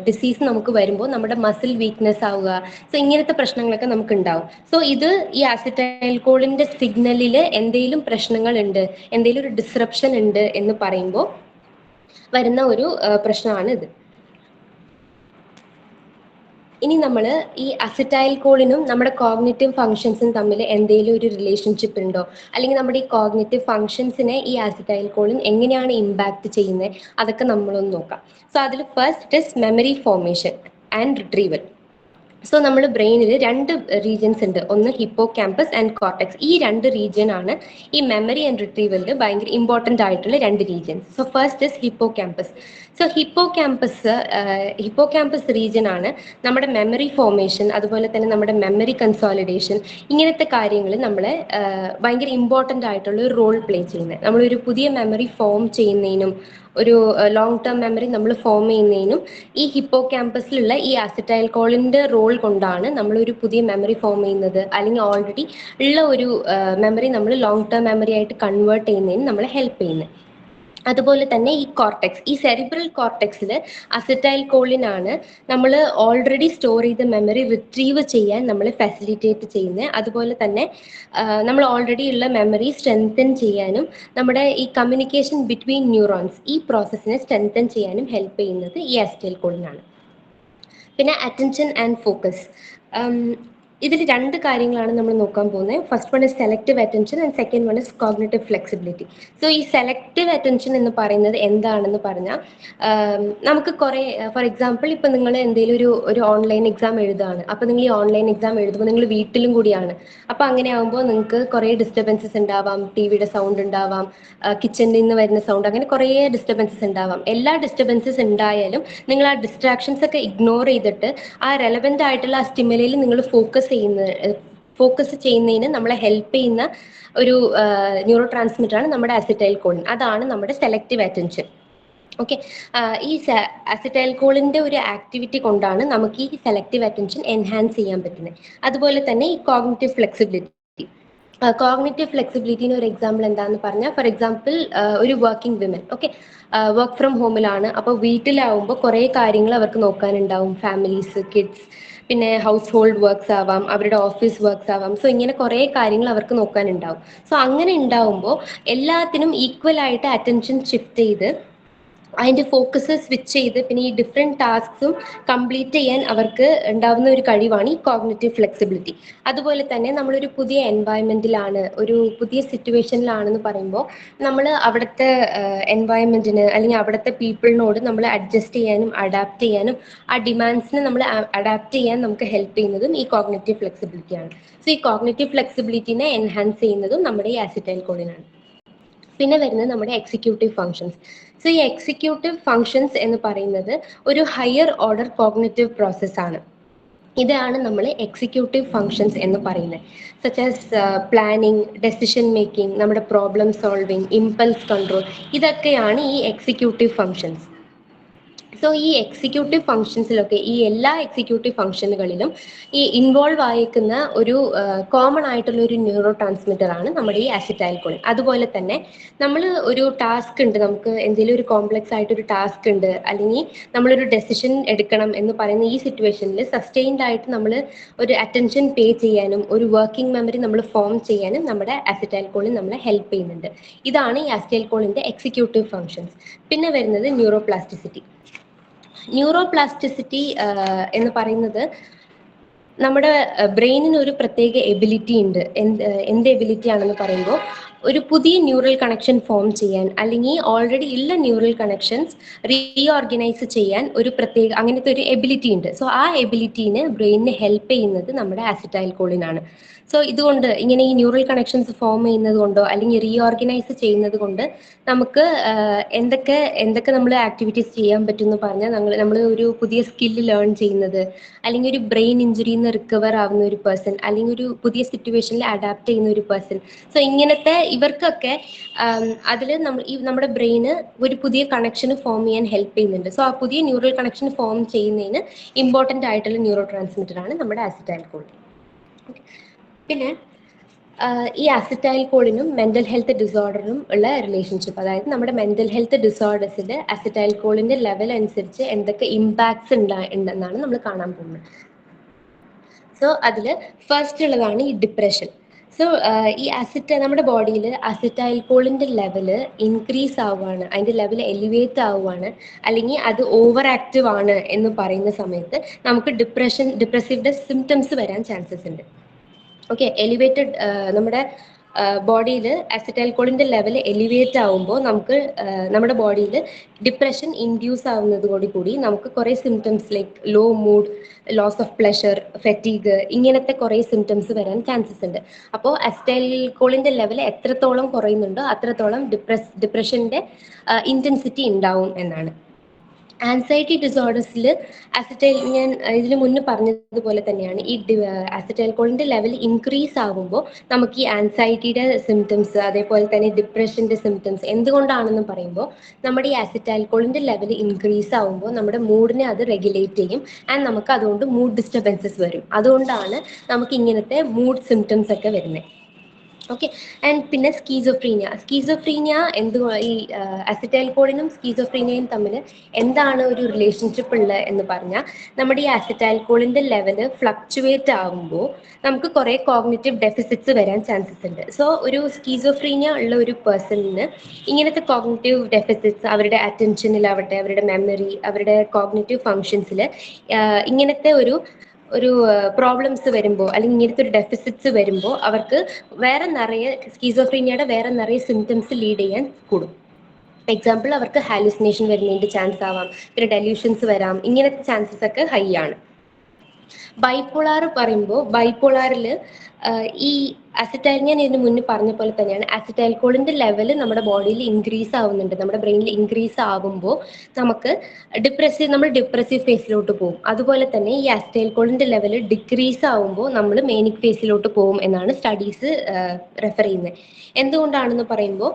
ഡിസീസ് നമുക്ക് വരുമ്പോൾ നമ്മുടെ മസിൽ വീക്ക്നെസ് ആവുക, സോ ഇങ്ങനത്തെ പ്രശ്നങ്ങളൊക്കെ നമുക്ക് ഉണ്ടാവും. സോ ഇത് ഈ അസിറ്റൈൽ കോളിന്റെ സിഗ്നലിൽ എന്തെങ്കിലും പ്രശ്നങ്ങൾ ഉണ്ട്, എന്തെങ്കിലും ഒരു ഡിസ്റപ്ഷൻ ഉണ്ട് എന്ന് പറയുമ്പോൾ വരുന്ന ഒരു പ്രശ്നമാണ് ഇത്. ഇനി നമ്മൾ ഈ അസിറ്റൈൽ കോളിനും നമ്മുടെ കോഗ്നിറ്റീവ് ഫങ്ഷൻസും തമ്മിൽ എന്തെങ്കിലും ഒരു റിലേഷൻഷിപ്പ് ഉണ്ടോ, അല്ലെങ്കിൽ നമ്മുടെ ഈ കോഗ്നിറ്റീവ് ഫങ്ഷൻസിനെ ഈ അസിറ്റൈൽ കോളിൻ എങ്ങനെയാണ് ഇമ്പാക്ട് ചെയ്യുന്നത്, അതൊക്കെ നമ്മളൊന്ന് നോക്കാം. സോ അതിൽ first is memory formation and retrieval. So നമ്മൾ ബ്രെയിനിൽ രണ്ട് റീജിയൻസ് ഉണ്ട്, ഒന്ന് ഹിപ്പോ ക്യാമ്പസ് ആൻഡ് കോർട്ടെക്സ്. ഈ രണ്ട് റീജിയൻ ആണ് ഈ മെമ്മറി ആൻഡ് റിട്രീവലിൽ ഭയങ്കര ഇമ്പോർട്ടൻ്റ് ആയിട്ടുള്ള രണ്ട് regions. So first is Hippo campus. So Hippo campus region ആണ് നമ്മുടെ മെമ്മറി ഫോർമേഷൻ, അതുപോലെ തന്നെ നമ്മുടെ മെമ്മറി കൺസോളിഡേഷൻ, ഇങ്ങനത്തെ കാര്യങ്ങൾ നമ്മളെ ഭയങ്കര ഇമ്പോർട്ടൻ്റ് ആയിട്ടുള്ള ഒരു റോൾ പ്ലേ ചെയ്യുന്നത്. നമ്മളൊരു പുതിയ മെമ്മറി ഫോം ചെയ്യുന്നതിനും ഒരു ലോങ് ടേം മെമ്മറി നമ്മൾ ഫോം ചെയ്യുന്നതിനും ഈ ഹിപ്പോ ക്യാമ്പസിലുള്ള ഈ അസിറ്റൈൽ കോളിൻ്റെ റോൾ കൊണ്ടാണ് നമ്മളൊരു പുതിയ മെമ്മറി ഫോം ചെയ്യുന്നത്, അല്ലെങ്കിൽ ഓൾറെഡി ഉള്ള ഒരു മെമ്മറി നമ്മൾ ലോങ് ടേം മെമ്മറി ആയിട്ട് കൺവേർട്ട് ചെയ്യുന്നതിന് നമ്മളെ ഹെൽപ്പ് ചെയ്യുന്നത്. അതുപോലെ തന്നെ ഈ കോർട്ടെക്സ്, ഈ സെറിബ്രൽ കോർട്ടെക്സിൽ അസിറ്റൈൽ കോളിനാണ് നമ്മൾ ഓൾറെഡി സ്റ്റോർ ചെയ്ത മെമ്മറി റിട്രീവ് ചെയ്യാൻ നമ്മൾ ഫെസിലിറ്റേറ്റ് ചെയ്യുന്നത്. അതുപോലെ തന്നെ നമ്മൾ ഓൾറെഡി ഉള്ള മെമ്മറി സ്ട്രെങ്തൻ ചെയ്യാനും നമ്മുടെ ഈ കമ്മ്യൂണിക്കേഷൻ ബിറ്റ്വീൻ ന്യൂറോൺസ്, ഈ പ്രോസസ്സിനെ സ്ട്രെങ്തൻ ചെയ്യാനും ഹെൽപ്പ് ചെയ്യുന്നത് ഈ അസിറ്റൈൽ കോളിനാണ്. പിന്നെ അറ്റൻഷൻ ആൻഡ് ഫോക്കസ്. ഇതിൽ രണ്ട് കാര്യങ്ങളാണ് നമ്മൾ നോക്കാൻ പോകുന്നത്. First one is selective attention and second one is cognitive flexibility. So ഈ സെലക്റ്റീവ് അറ്റൻഷൻ എന്ന് പറയുന്നത് എന്താണെന്ന് പറഞ്ഞാൽ നമുക്ക് കുറേ, ഫോർ എക്സാമ്പിൾ ഇപ്പം നിങ്ങൾ എന്തെങ്കിലും ഒരു ഓൺലൈൻ എക്സാം എഴുതുകയാണ്. അപ്പോൾ നിങ്ങൾ ഈ ഓൺലൈൻ എക്സാം എഴുതുമ്പോൾ നിങ്ങൾ വീട്ടിലും കൂടിയാണ്. അപ്പോൾ അങ്ങനെ ആകുമ്പോൾ നിങ്ങൾക്ക് കുറേ ഡിസ്റ്റർബൻസസ് ഉണ്ടാവാം, ടി വിയുടെ സൗണ്ട് ഉണ്ടാവാം, കിച്ചണിൽ നിന്ന് വരുന്ന സൗണ്ട്, അങ്ങനെ കുറേ ഡിസ്റ്റർബൻസസ് ഉണ്ടാവാം. എല്ലാ ഡിസ്റ്റർബൻസസ് ഉണ്ടായാലും നിങ്ങൾ ആ ഡിസ്ട്രാക്ഷൻസ് ഒക്കെ ഇഗ്നോർ ചെയ്തിട്ട് ആ റെലവെൻ്റ് ആയിട്ടുള്ള ആ സ്റ്റിമുലയിൽ നിങ്ങൾ ഫോക്കസ് ചെയ്യുന്നതിന് നമ്മളെ ഹെൽപ്പ് ചെയ്യുന്ന ഒരു ന്യൂറോ ട്രാൻസ്മിറ്ററാണ് നമ്മുടെ അസിറ്റൈൽ കോളിൻ. അതാണ് നമ്മുടെ സെലക്റ്റീവ് അറ്റൻഷൻ. ഓക്കെ, ഈ അസിറ്റൈൽ കോളിൻ്റെ ഒരു ആക്ടിവിറ്റി കൊണ്ടാണ് നമുക്ക് ഈ സെലക്റ്റീവ് അറ്റൻഷൻ എൻഹാൻസ് ചെയ്യാൻ പറ്റുന്നത്. അതുപോലെ തന്നെ ഈ കോഗ്നിറ്റീവ് ഫ്ലെക്സിബിലിറ്റിന് ഒരു എക്സാമ്പിൾ എന്താണെന്ന് പറഞ്ഞാൽ, ഫോർ എക്സാമ്പിൾ ഒരു working women, okay, work from ഹോമിലാണ്. അപ്പോൾ വീട്ടിലാവുമ്പോൾ കുറേ കാര്യങ്ങൾ അവർക്ക് നോക്കാനുണ്ടാവും, ഫാമിലീസ്, കിഡ്സ്, പിന്നെ ഹൗസ് ഹോൾഡ് വർക്ക്സ് ആവാം, അവരുടെ ഓഫീസ് വർക്ക്സ് ആവാം. സോ ഇങ്ങനെ കുറേ കാര്യങ്ങൾ അവർക്ക് നോക്കാനുണ്ടാവും. സോ അങ്ങനെ ഉണ്ടാവുമ്പോൾ എല്ലാത്തിനും ഈക്വൽ ആയിട്ട് അറ്റൻഷൻ ഷിഫ്റ്റ് ചെയ്ത് അതിൻ്റെ ഫോക്കസ് സ്വിച്ച് ചെയ്ത് പിന്നെ ഈ ഡിഫറെൻറ്റ് ടാസ്ക്സും കംപ്ലീറ്റ് ചെയ്യാൻ അവർക്ക് ഉണ്ടാവുന്ന ഒരു കഴിവാണ് ഈ കോഗ്നിറ്റീവ് ഫ്ലെക്സിബിലിറ്റി. അതുപോലെ തന്നെ നമ്മളൊരു പുതിയ എൻവയൺമെൻറ്റിലാണ്, ഒരു പുതിയ സിറ്റുവേഷനിലാണെന്ന് പറയുമ്പോൾ നമ്മൾ അവിടുത്തെ എൻവയൺമെൻറ്റിന് അല്ലെങ്കിൽ അവിടുത്തെ പീപ്പിളിനോട് നമ്മൾ അഡ്ജസ്റ്റ് ചെയ്യാനും അഡാപ്റ്റ് ചെയ്യാനും ആ ഡിമാൻഡ്സിനെ നമ്മൾ അഡാപ്റ്റ് ചെയ്യാൻ നമുക്ക് ഹെൽപ്പ് ചെയ്യുന്നതും ഈ കോഗ്നിറ്റീവ് ഫ്ലെക്സിബിലിറ്റിയാണ്. സോ ഈ കോഗ്നിറ്റീവ് ഫ്ലെക്സിബിലിറ്റിനെ എൻഹാൻസ് ചെയ്യുന്നതും നമ്മുടെ ഈ അസിറ്റൈൽ കോളിനാണ്. പിന്നെ വരുന്നത് നമ്മുടെ എക്സിക്യൂട്ടീവ് ഫങ്ഷൻസ്. സോ ഈ എക്സിക്യൂട്ടീവ് ഫങ്ഷൻസ് എന്ന് പറയുന്നത് ഒരു ഹയർ ഓർഡർ കോഗ്നിറ്റീവ് പ്രോസസ്സാണ്. ഇതാണ് നമ്മൾ എക്സിക്യൂട്ടീവ് ഫങ്ഷൻസ് എന്ന് പറയുന്നത്. Such as planning, decision making, നമ്മുടെ പ്രോബ്ലം സോൾവിങ്, ഇമ്പൾസ് കൺട്രോൾ, ഇതൊക്കെയാണ് ഈ എക്സിക്യൂട്ടീവ് ഫങ്ഷൻസ്. സോ ഈ എക്സിക്യൂട്ടീവ് ഫങ്ഷൻസിലൊക്കെ ഈ എല്ലാ എക്സിക്യൂട്ടീവ് ഫങ്ഷനുകളിലും ഈ ഇൻവോൾവ് ആയിരിക്കുന്ന ഒരു കോമൺ ആയിട്ടുള്ള ഒരു ന്യൂറോ ട്രാൻസ്മിറ്റർ ആണ് നമ്മുടെ ഈ അസിറ്റൈൽ കോളിൻ. അതുപോലെ തന്നെ നമ്മൾ ഒരു ടാസ്ക് ഉണ്ട്, നമുക്ക് എന്തെങ്കിലും ഒരു കോംപ്ലക്സ് ആയിട്ടൊരു ടാസ്ക് ഉണ്ട്, അല്ലെങ്കിൽ നമ്മളൊരു ഡെസിഷൻ എടുക്കണം എന്ന് പറയുന്ന ഈ സിറ്റുവേഷനിൽ സസ്റ്റെയിൻഡ് ആയിട്ട് നമ്മൾ ഒരു അറ്റൻഷൻ പേ ചെയ്യാനും ഒരു വർക്കിംഗ് മെമ്മറി നമ്മൾ ഫോം ചെയ്യാനും നമ്മുടെ അസിറ്റൈൽ കോളിൻ നമ്മളെ ഹെൽപ്പ് ചെയ്യുന്നുണ്ട്. ഇതാണ് ഈ അസിറ്റൈൽ കോളിൻ്റെ എക്സിക്യൂട്ടീവ് ഫങ്ഷൻസ്. പിന്നെ വരുന്നത് ന്യൂറോപ്ലാസ്റ്റിസിറ്റി. ന്യൂറോപ്ലാസ്റ്റിസിറ്റി എന്ന് പറയുന്നത് നമ്മുടെ ബ്രെയിനിന് ഒരു പ്രത്യേക എബിലിറ്റി ഉണ്ട്. എന്ത് എബിലിറ്റി ആണെന്ന് പറയുമ്പോൾ ഒരു പുതിയ ന്യൂറൽ കണക്ഷൻ ഫോം ചെയ്യാൻ അല്ലെങ്കിൽ ഓൾറെഡി ഉള്ള ന്യൂറൽ കണക്ഷൻസ് റീഓർഗനൈസ് ചെയ്യാൻ ഒരു പ്രത്യേക അങ്ങനത്തെ ഒരു എബിലിറ്റി ഉണ്ട്. സോ ആ എബിലിറ്റീനെ ബ്രെയിനിനെ ഹെൽപ്പ് ചെയ്യുന്നത് നമ്മുടെ അസിറ്റൈൽ കോളിനാണ്. സോ ഇതുകൊണ്ട് ഇങ്ങനെ ഈ ന്യൂറൽ കണക്ഷൻസ് ഫോം ചെയ്യുന്നത് കൊണ്ടോ അല്ലെങ്കിൽ റീഓർഗനൈസ് ചെയ്യുന്നത് കൊണ്ട് നമുക്ക് എന്തൊക്കെ നമ്മൾ ആക്ടിവിറ്റീസ് ചെയ്യാൻ പറ്റും എന്ന് പറഞ്ഞാൽ നമ്മൾ ഒരു പുതിയ സ്കില്ല് ലേൺ ചെയ്യുന്നത്, അല്ലെങ്കിൽ ഒരു ബ്രെയിൻ ഇഞ്ചുറിയിൽ നിന്ന് റിക്കവർ ആവുന്ന ഒരു പേഴ്സൺ, അല്ലെങ്കിൽ ഒരു പുതിയ സിറ്റുവേഷനിൽ അഡാപ്റ്റ് ചെയ്യുന്ന ഒരു പേഴ്സൺ. സോ ഇങ്ങനത്തെ ഇവർക്കൊക്കെ അതിൽ നമ്മുടെ ബ്രെയിന് ഒരു പുതിയ കണക്ഷൻ ഫോം ചെയ്യാൻ ഹെൽപ്പ് ചെയ്യുന്നുണ്ട്. സോ ആ പുതിയ ന്യൂറൽ കണക്ഷൻ ഫോം ചെയ്യുന്നതിന് ഇമ്പോർട്ടൻ്റ് ആയിട്ടുള്ള ന്യൂറോ ട്രാൻസ്മിറ്ററാണ് നമ്മുടെ അസിറ്റൈൽ കോളിൻ. പിന്നെ ഈ അസിറ്റൈൽ കോളിനും മെൻ്റൽ ഹെൽത്ത് ഡിസോർഡറിനും ഉള്ള റിലേഷൻഷിപ്പ്, അതായത് നമ്മുടെ മെൻ്റൽ ഹെൽത്ത് ഡിസോർഡേഴ്സിൽ അസിറ്റൈൽ കോളിൻ്റെ ലെവൽ അനുസരിച്ച് എന്തൊക്കെ ഇമ്പാക്ട്സ് ഉണ്ടെന്നാണ് നമ്മൾ കാണാൻ പോകുന്നത്. സോ അതിൽ ഫസ്റ്റ് ഉള്ളതാണ് ഈ ഡിപ്രഷൻ. സോ ഈ നമ്മുടെ ബോഡിയിൽ അസിറ്റൈൽ കോളിൻ്റെ ലെവല് ഇൻക്രീസ് ആവുകയാണ്, അതിൻ്റെ ലെവൽ എലിവേറ്റ് ആവുകയാണ്, അല്ലെങ്കിൽ അത് ഓവർ ആക്റ്റീവ് ആണ് എന്ന് പറയുന്ന സമയത്ത് നമുക്ക് ഡിപ്രസീവിൻ്റെ സിംറ്റംസ് വരാൻ ചാൻസസ് ഉണ്ട്. ഓക്കെ, എലിവേറ്റഡ് നമ്മുടെ ബോഡിയിൽ അസിറ്റൈൽ കോളിൻ്റെ ലെവൽ എലിവേറ്റ് ആവുമ്പോൾ നമുക്ക് നമ്മുടെ ബോഡിയിൽ ഡിപ്രഷൻ ഇൻഡ്യൂസ് ആവുന്നതോടുകൂടി നമുക്ക് കുറേ symptoms like low mood, loss of pleasure, fatigue, ഇങ്ങനത്തെ കുറേ സിംറ്റംസ് വരാൻ ചാൻസസ് ഉണ്ട്. അപ്പോൾ അസിറ്റൈൽ കോളിൻ്റെ ലെവൽ എത്രത്തോളം കുറയുന്നുണ്ടോ അത്രത്തോളം ഡിപ്രഷൻ്റെ ഇൻറ്റൻസിറ്റി ഉണ്ടാവും എന്നാണ്. ആൻസൈറ്റി ഡിസോർഡേഴ്സിൽ ഞാൻ ഇതിന് മുന്നേ പറഞ്ഞതുപോലെ തന്നെയാണ്, ഈ അസിറ്റൈൽ കോളിൻ്റെ ലെവൽ ഇൻക്രീസ് ആകുമ്പോൾ നമുക്ക് ഈ ആൻസൈറ്റിയുടെ സിംറ്റംസ്, അതേപോലെ തന്നെ ഡിപ്രഷൻ്റെ സിംറ്റംസ് എന്തുകൊണ്ടാണെന്ന് പറയുമ്പോൾ നമ്മുടെ ഈ അസിറ്റൈൽ കോളിൻ്റെ ലെവൽ ഇൻക്രീസ് ആകുമ്പോൾ നമ്മുടെ മൂഡിനെ അത് റെഗുലേറ്റ് ചെയ്യും, ആൻഡ് നമുക്ക് അതുകൊണ്ട് മൂഡ് ഡിസ്റ്റർബൻസസ് വരും. അതുകൊണ്ടാണ് നമുക്ക് ഇങ്ങനത്തെ മൂഡ് സിംറ്റംസ് ഒക്കെ വരുന്നത്. ഓക്കെ, ആൻഡ് പിന്നെ സ്കീസോഫ്രീനിയ ഈ അസിറ്റൈൽ കോളിനും സ്കീസോഫ്രീനിയയും തമ്മിൽ എന്താണ് ഒരു റിലേഷൻഷിപ്പ് ഉള്ളത് എന്ന് പറഞ്ഞാൽ, നമ്മുടെ ഈ അസിറ്റൈൽ കോളിൻ്റെ ലെവല് ഫ്ലക്ച്വേറ്റ് ആകുമ്പോൾ നമുക്ക് കുറേ കോഗ്നിറ്റീവ് ഡെഫിസിറ്റ്സ് വരാൻ ചാൻസസ് ഉണ്ട്. സോ ഒരു സ്കീസോഫ്രീനിയ ഉള്ള ഒരു പേഴ്സണിന് ഇങ്ങനത്തെ കോഗ്നിറ്റീവ് ഡെഫിസിറ്റ്സ് അവരുടെ അറ്റൻഷനിലാവട്ടെ, അവരുടെ മെമ്മറി, അവരുടെ കോഗ്നിറ്റീവ് ഫങ്ഷൻസിൽ ഇങ്ങനത്തെ ഒരു പ്രോബ്ലംസ് വരുമ്പോൾ അല്ലെങ്കിൽ ഇങ്ങനത്തെ ഒരു ഡെഫിസിറ്റ്സ് വരുമ്പോൾ അവർക്ക് സ്കീസോഫ്രീനിയയുടെ വേറെ നിറയെ സിംറ്റംസ് ലീഡ് ചെയ്യാൻ കൂടും. എക്സാമ്പിൾ, അവർക്ക് ഹാലുസിനേഷൻ വരുന്നതിൻ്റെ ചാൻസ് ആവാം, പിന്നെ ഡെല്യൂഷൻസ് വരാം, ഇങ്ങനത്തെ ചാൻസസ് ഒക്കെ ഹൈ ആണ്. ബൈപോളാർ പറയുമ്പോൾ ബൈപോളാറിൽ ഈ ഞാൻ ഇതിന് മുന്നേ പറഞ്ഞ പോലെ തന്നെയാണ്, അസിറ്റൈൽ കോളിൻ്റെ ലെവൽ നമ്മുടെ ബോഡിയിൽ ഇൻക്രീസ് ആവുന്നുണ്ട്, നമ്മുടെ ബ്രെയിനിൽ ഇൻക്രീസ് ആകുമ്പോൾ നമുക്ക് നമ്മൾ ഡിപ്രസീവ് ഫേസിലോട്ട് പോകും. അതുപോലെ തന്നെ ഈ അസിറ്റൈൽ കോളിൻ്റെ ലെവൽ ഡിക്രീസ് ആവുമ്പോൾ നമ്മൾ മേനിക് ഫേസിലോട്ട് പോകും എന്നാണ് സ്റ്റഡീസ് റെഫർ ചെയ്യുന്നത്. എന്തുകൊണ്ടാണെന്ന് പറയുമ്പോൾ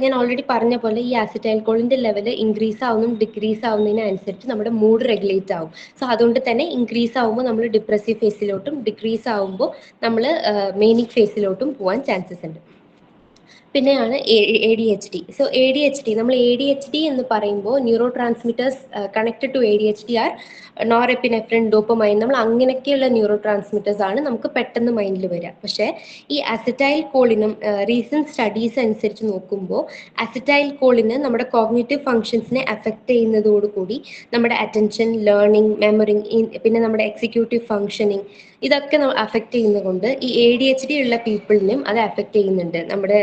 ഞാൻ ഓൾറെഡി പറഞ്ഞ പോലെ ഈ അസിറ്റൈൽ കോളിൻ്റെ ലെവൽ ഇൻക്രീസ് ആവുന്നതും ഡിക്രീസ് ആവുന്നതിനനുസരിച്ച് നമ്മുടെ മൂഡ് റെഗുലേറ്റ് ആവും. സോ അതുകൊണ്ട് തന്നെ ഇൻക്രീസ് ആവുമ്പോൾ നമ്മൾ ഡിപ്രസീവ് ഫേസിലോട്ടും ഡിക്രീസ് ആവുമ്പോൾ നമ്മൾ മേനിക് ഫേസിലോട്ടും പോകാൻ ചാൻസസ് ഉണ്ട്. പിന്നെയാണ് ADHD. സോ ADHD, നമ്മൾ ADHD എന്ന് പറയുമ്പോൾ neurotransmitters connected to ADHD are norepinephrine, dopamine, നമ്മൾ അങ്ങനെയൊക്കെയുള്ള ന്യൂറോ ട്രാൻസ്മിറ്റേഴ്സ് ആണ് നമുക്ക് പെട്ടെന്ന് മൈൻഡിൽ വരിക. പക്ഷേ ഈ അസറ്റൈൽ കോളിനും റീസെന്റ് സ്റ്റഡീസ് അനുസരിച്ച് നോക്കുമ്പോൾ അസറ്റൈൽ കോളിന് നമ്മുടെ കോഗ്നിറ്റീവ് ഫങ്ഷൻസിനെ അഫക്റ്റ് ചെയ്യുന്നതോടുകൂടി നമ്മുടെ അറ്റൻഷൻ, ലേണിംഗ്, മെമ്മറി, പിന്നെ നമ്മുടെ എക്സിക്യൂട്ടീവ് ഫങ്ഷനിങ്, ഇതൊക്കെ അഫക്റ്റ് ചെയ്യുന്നതുകൊണ്ട് ഈ ADHD ഉള്ള പീപ്പിളിനും അത് അഫക്റ്റ് ചെയ്യുന്നുണ്ട്. നമ്മുടെ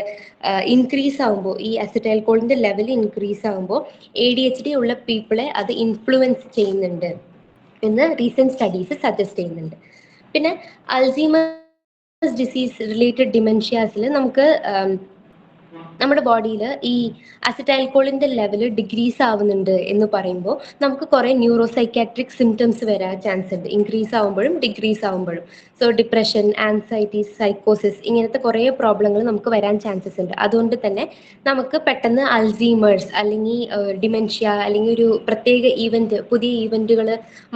ഇൻക്രീസ് ആകുമ്പോൾ, ഈ അസറ്റൈൽകോളിന്റെ ലെവൽ ഇൻക്രീസ് ആകുമ്പോൾ ADHD ഉള്ള പീപ്പിളെ അത് ഇൻഫ്ലുവൻസ് ചെയ്യുന്നുണ്ട് എന്ന് റീസെന്റ് സ്റ്റഡീസ് സജസ്റ്റ് ചെയ്യുന്നുണ്ട്. പിന്നെ അൾസീമേഴ്സ് ഡിസീസ് റിലേറ്റഡ് ഡിമെൻഷ്യാസിൽ നമുക്ക് നമ്മുടെ ബോഡിയിൽ ഈ അസറ്റൈൽകോളിന്റെ ലെവൽ ഡിക്രീസ് ആവുന്നുണ്ട് എന്ന് പറയുമ്പോൾ നമുക്ക് കുറെ ന്യൂറോസൈക്കാട്രിക് സിംറ്റംസ് വരാൻ ചാൻസ് ഉണ്ട്, ഇൻക്രീസ് ആവുമ്പോഴും ഡിക്രീസ് ആവുമ്പോഴും. സോ ഡിപ്രഷൻ, ആൻസൈറ്റി, സൈക്കോസിസ്, ഇങ്ങനത്തെ കുറേ പ്രോബ്ലങ്ങൾ നമുക്ക് വരാൻ ചാൻസസ് ഉണ്ട്. അതുകൊണ്ട് തന്നെ നമുക്ക് പെട്ടെന്ന് അൾസീമേഴ്സ് അല്ലെങ്കിൽ ഡിമെൻഷ്യ അല്ലെങ്കിൽ ഒരു പ്രത്യേക ഈവന്റ്, പുതിയ ഈവന്റുകൾ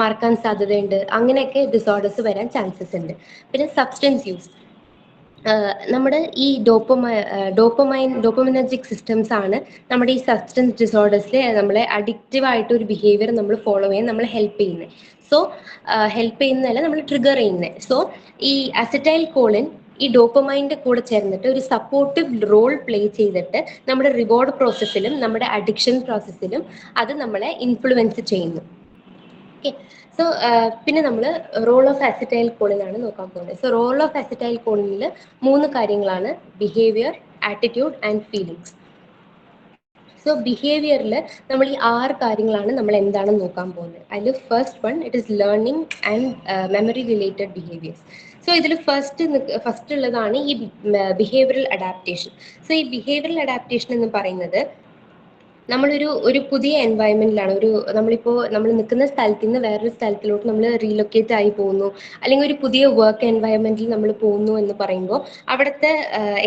മറക്കാൻ സാധ്യതയുണ്ട്. അങ്ങനെയൊക്കെ ഡിസോർഡേഴ്സ് വരാൻ ചാൻസസ് ഉണ്ട്. പിന്നെ സബ്സ്റ്റൻസ് യൂസ്, നമ്മുടെ ഈ ഡോപ്പമിനർജിക് സിസ്റ്റംസ് ആണ് നമ്മുടെ ഈ സബ്സ്റ്റൻസ് ഡിസോർഡേഴ്സിൽ നമ്മളെ അഡിക്റ്റീവ് ആയിട്ട് ഒരു ബിഹേവിയർ നമ്മൾ ഫോളോ ചെയ്യാൻ നമ്മൾ ഹെൽപ്പ് ചെയ്യുന്നത്. സോ ഹെൽപ്പ് ചെയ്യുന്നതല്ല, നമ്മൾ ട്രിഗർ ചെയ്യുന്നത്. സോ ഈ അസറ്റൈൽ കോളിൻ ഈ ഡോപ്പമൈൻ്റെ കൂടെ ചേർന്നിട്ട് ഒരു സപ്പോർട്ടീവ് റോൾ പ്ലേ ചെയ്തിട്ട് നമ്മുടെ റിവാർഡ് പ്രോസസ്സിലും നമ്മുടെ അഡിക്ഷൻ പ്രോസസ്സിലും അത് നമ്മളെ ഇൻഫ്ലുവൻസ് ചെയ്യുന്നു. ഓക്കെ. സോ പിന്നെ നമ്മൾ റോൾ ഓഫ് അസറ്റൈൽ കോളിനാണ് നോക്കാൻ പോകുന്നത്. സോ റോൾ ഓഫ് അസറ്റൈൽ കോളിനിൽ 3 കാര്യങ്ങളാണ്: behaviour, attitude and feelings. So ബിഹേവിയറിൽ നമ്മൾ ഈ 6 കാര്യങ്ങളാണ് നമ്മൾ എന്താണെന്ന് നോക്കാൻ പോകുന്നത്. അതിൽ first one, it is learning and memory related behaviours. So ഇതിൽ ഫസ്റ്റ് ഉള്ളതാണ് ഈ ബിഹേവിയറൽ അഡാപ്റ്റേഷൻ. സോ ഈ ബിഹേവിയറൽ അഡാപ്റ്റേഷൻ എന്ന് പറയുന്നത് ഒരു പുതിയ എൻവയൺമെന്റിലാണ്, നമ്മൾ നിൽക്കുന്ന സ്ഥലത്ത് നിന്ന് വേറൊരു സ്ഥലത്തിലോട്ട് നമ്മൾ റീലൊക്കേറ്റ് ആയി പോകുന്നു, അല്ലെങ്കിൽ ഒരു പുതിയ വർക്ക് എൻവയൺമെന്റിൽ നമ്മൾ പോകുന്നു എന്ന് പറയുമ്പോൾ അവിടുത്തെ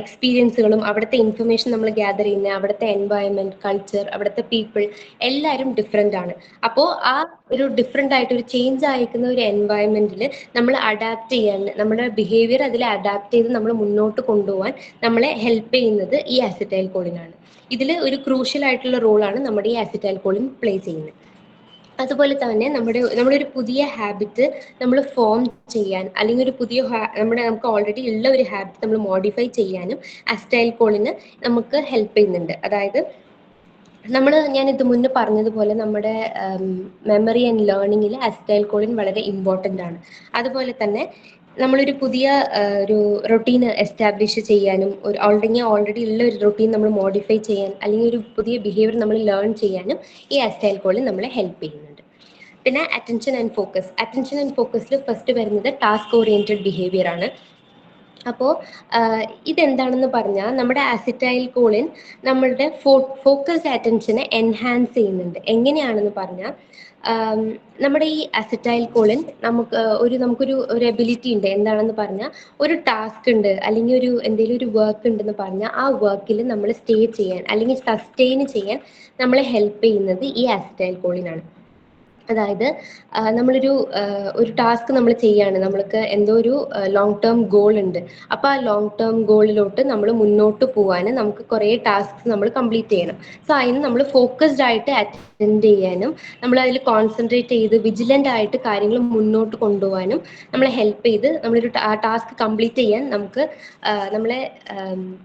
എക്സ്പീരിയൻസുകളും അവിടുത്തെ ഇൻഫർമേഷൻ നമ്മൾ ഗ്യാദർ ചെയ്യുന്ന അവിടുത്തെ എൻവയൺമെന്റ്, കൾച്ചർ, അവിടുത്തെ പീപ്പിൾ എല്ലാവരും ഡിഫറെൻ്റ് ആണ്. അപ്പോൾ ആ ഒരു ഡിഫറെൻ്റ് ആയിട്ട് ഒരു ചേഞ്ച് ആയിരിക്കുന്ന ഒരു എൻവയൺമെന്റിൽ നമ്മൾ അഡാപ്റ്റ് ചെയ്യാൻ, നമ്മുടെ ബിഹേവിയർ അതിൽ അഡാപ്റ്റ് ചെയ്ത് നമ്മൾ മുന്നോട്ട് കൊണ്ടുപോകാൻ നമ്മളെ ഹെൽപ്പ് ചെയ്യുന്നത് ഈ അസറ്റൈൽ കോളിനാണ്. ഇതിൽ ഒരു ക്രൂഷ്യൽ ആയിട്ടുള്ള റോളാണ് നമ്മുടെ ഈ അസറ്റൈൽ കോളിൻ പ്ലേ ചെയ്യുന്നത്. അതുപോലെ തന്നെ നമ്മുടെ ഒരു പുതിയ ഹാബിറ്റ് നമ്മൾ ഫോം ചെയ്യാൻ, അല്ലെങ്കിൽ ഒരു പുതിയ നമുക്ക് ഓൾറെഡി ഉള്ള ഒരു ഹാബിറ്റ് നമ്മൾ മോഡിഫൈ ചെയ്യാനും അസറ്റൈൽ കോളിന് നമുക്ക് ഹെൽപ്പ് ചെയ്യുന്നുണ്ട്. അതായത് ഞാൻ ഇത് മുന്നേ പറഞ്ഞതുപോലെ നമ്മുടെ മെമ്മറി ആൻഡ് ലേണിങ്ങിൽ അസറ്റൈൽ കോളിൻ വളരെ ഇമ്പോർട്ടൻ്റ് ആണ്. അതുപോലെ തന്നെ നമ്മളൊരു പുതിയ ഒരു റൊട്ടീൻ എസ്റ്റാബ്ലിഷ് ചെയ്യാനും, ഓൾറെഡി ഉള്ള ഒരു റൊട്ടീൻ നമ്മൾ മോഡിഫൈ ചെയ്യാൻ, അല്ലെങ്കിൽ ഒരു പുതിയ ബിഹേവിയർ നമ്മൾ ലേൺ ചെയ്യാനും ഈ അസറ്റൈൽ കോളിൻ നമ്മളെ ഹെൽപ്പ് ചെയ്യുന്നുണ്ട്. പിന്നെ അറ്റൻഷൻ ആൻഡ് ഫോക്കസിൽ ഫസ്റ്റ് വരുന്നത് ടാസ്ക് ഓറിയന്റഡ് ബിഹേവിയർ ആണ്. അപ്പോൾ ഇതെന്താണെന്ന് പറഞ്ഞാൽ നമ്മുടെ അസറ്റൈൽ കോളിൻ നമ്മളുടെ ഫോക്കസ്ഡ് അറ്റൻഷനെ എൻഹാൻസ് ചെയ്യുന്നുണ്ട്. എങ്ങനെയാണെന്ന് പറഞ്ഞാൽ നമ്മുടെ ഈ അസറ്റൈൽ കോളിൻ നമുക്കൊരു എബിലിറ്റി ഉണ്ട്. എന്താണെന്ന് പറഞ്ഞാൽ ഒരു ടാസ്ക് ഉണ്ട് അല്ലെങ്കിൽ എന്തെങ്കിലും ഒരു വർക്ക് ഉണ്ടെന്ന് പറഞ്ഞാൽ ആ വർക്കിൽ നമ്മൾ സ്റ്റേ ചെയ്യാൻ അല്ലെങ്കിൽ സസ്റ്റെയിൻ ചെയ്യാൻ നമ്മളെ ഹെൽപ്പ് ചെയ്യുന്നത് ഈ അസറ്റൈൽ കോളിനാണ്. അതായത് ഒരു ടാസ്ക് നമ്മൾ ചെയ്യാണ്, നമ്മൾക്ക് എന്തോ ഒരു ലോങ് ടേം ഗോൾ ഉണ്ട്. അപ്പോൾ ആ ലോങ് ടേം ഗോളിലോട്ട് നമ്മൾ മുന്നോട്ട് പോകാൻ നമുക്ക് കുറേ ടാസ്ക് നമ്മൾ കംപ്ലീറ്റ് ചെയ്യണം. സോ അതിന് നമ്മൾ ഫോക്കസ്ഡ് ആയിട്ട് അറ്റൻഡ് ചെയ്യാനും നമ്മൾ അതിൽ കോൺസെൻട്രേറ്റ് ചെയ്ത് വിജിലൻ്റ് ആയിട്ട് കാര്യങ്ങൾ മുന്നോട്ട് കൊണ്ടുപോകാനും നമ്മളെ ഹെൽപ്പ് ചെയ്ത് ആ ടാസ്ക് കംപ്ലീറ്റ് ചെയ്യാൻ നമ്മളെ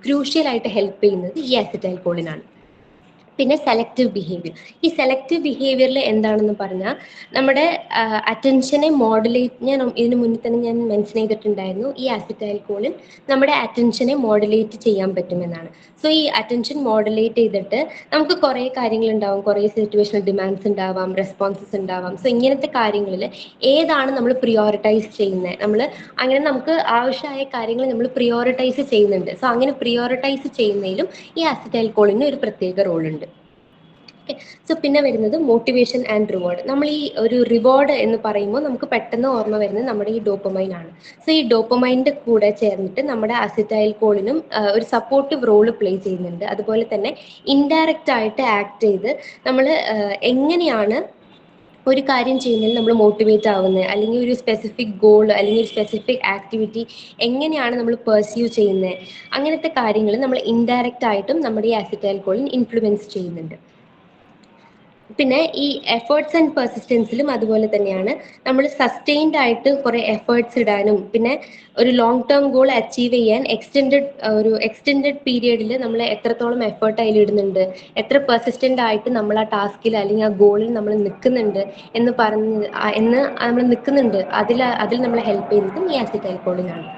ക്രൂഷ്യലായിട്ട് ഹെൽപ്പ് ചെയ്യുന്നത് ഈ അസറ്റൈൽ കോളിനാണ്. പിന്നെ സെലക്റ്റീവ് ബിഹേവിയർ. ഈ സെലക്റ്റീവ് ബിഹേവിയറിൽ എന്താണെന്ന് പറഞ്ഞാൽ നമ്മുടെ അറ്റൻഷനെ മോഡുലേറ്റ്, ഞാൻ ഇതിന് മുന്നിൽ തന്നെ ഞാൻ മെൻഷൻ ചെയ്തിട്ടുണ്ടായിരുന്നു, ഈ അസറ്റൈൽ കോളിൻ നമ്മുടെ അറ്റൻഷനെ മോഡുലേറ്റ് ചെയ്യാൻ പറ്റുമെന്നാണ്. സോ ഈ അറ്റൻഷൻ മോഡുലേറ്റ് ചെയ്തിട്ട് നമുക്ക് കുറേ കാര്യങ്ങളുണ്ടാവും, കുറേ സിറ്റുവേഷണൽ ഡിമാൻഡ്സ് ഉണ്ടാവാം, റെസ്പോൺസസ് ഉണ്ടാവാം. സോ ഇങ്ങനത്തെ കാര്യങ്ങളിൽ ഏതാണ് നമ്മൾ പ്രിയോറിറ്റൈസ് ചെയ്യുന്നത്, അങ്ങനെ നമുക്ക് ആവശ്യമായ കാര്യങ്ങൾ നമ്മൾ പ്രിയോറിറ്റൈസ് ചെയ്യുന്നുണ്ട്. സോ അങ്ങനെ പ്രിയോറിറ്റൈസ് ചെയ്യുന്നതിലും ഈ അസറ്റൈൽ കോളിന് ഒരു പ്രത്യേക റോളുണ്ട്. സോ പിന്നെ വരുന്നത് മോട്ടിവേഷൻ ആൻഡ് റിവാർഡ്. നമ്മൾ ഈ ഒരു റിവാർഡ് എന്ന് പറയുമ്പോൾ നമുക്ക് പെട്ടെന്ന് ഓർമ്മ വരുന്നത് നമ്മുടെ ഈ ഡോപ്പമൈൻ ആണ്. സോ ഈ ഡോപ്പമൈൻ്റെ കൂടെ ചേർന്നിട്ട് നമ്മുടെ അസറ്റൈൽ കോളിനും ഒരു സപ്പോർട്ടീവ് റോള് പ്ലേ ചെയ്യുന്നുണ്ട്. അതുപോലെ തന്നെ ഇൻഡയറക്റ്റ് ആയിട്ട് ആക്ട് ചെയ്ത് നമ്മൾ എങ്ങനെയാണ് ഒരു കാര്യം ചെയ്യുന്നതിൽ നമ്മൾ മോട്ടിവേറ്റ് ആവുന്നത്, അല്ലെങ്കിൽ ഒരു സ്പെസിഫിക് ഗോൾ അല്ലെങ്കിൽ ഒരു സ്പെസിഫിക് ആക്ടിവിറ്റി എങ്ങനെയാണ് നമ്മൾ പെർസ്യൂ ചെയ്യുന്നത്, അങ്ങനത്തെ കാര്യങ്ങൾ നമ്മൾ ഇൻഡയറക്റ്റ് ആയിട്ടും നമ്മുടെ ഈ അസിറ്റൈൽകോളിൻ ഇൻഫ്ലുവൻസ് ചെയ്യുന്നുണ്ട്. പിന്നെ ഈ എഫേർട്സ് ആൻഡ് പെർസിസ്റ്റൻസിലും അതുപോലെ തന്നെയാണ്. നമ്മൾ സസ്റ്റെയിൻഡ് ആയിട്ട് കുറേ എഫേർട്സ് ഇടാനും പിന്നെ ഒരു ലോങ് ടേം ഗോൾ അച്ചീവ് ചെയ്യാൻ എക്സ്റ്റെൻഡഡ് പീരിയഡിൽ നമ്മൾ എത്രത്തോളം എഫേർട്ട് അതിൽ ഇടുന്നുണ്ട്, എത്ര പെർസിസ്റ്റൻ്റ് ആയിട്ട് നമ്മൾ ആ ടാസ്കിൽ അല്ലെങ്കിൽ ആ ഗോളിൽ നമ്മൾ നിൽക്കുന്നുണ്ട് എന്ന് നമ്മൾ നിൽക്കുന്നുണ്ട്, അതിൽ നമ്മളെ ഹെൽപ്പ് ചെയ്യുന്നതും ഈ അസിറ്റൈൽകോളിനാണ്.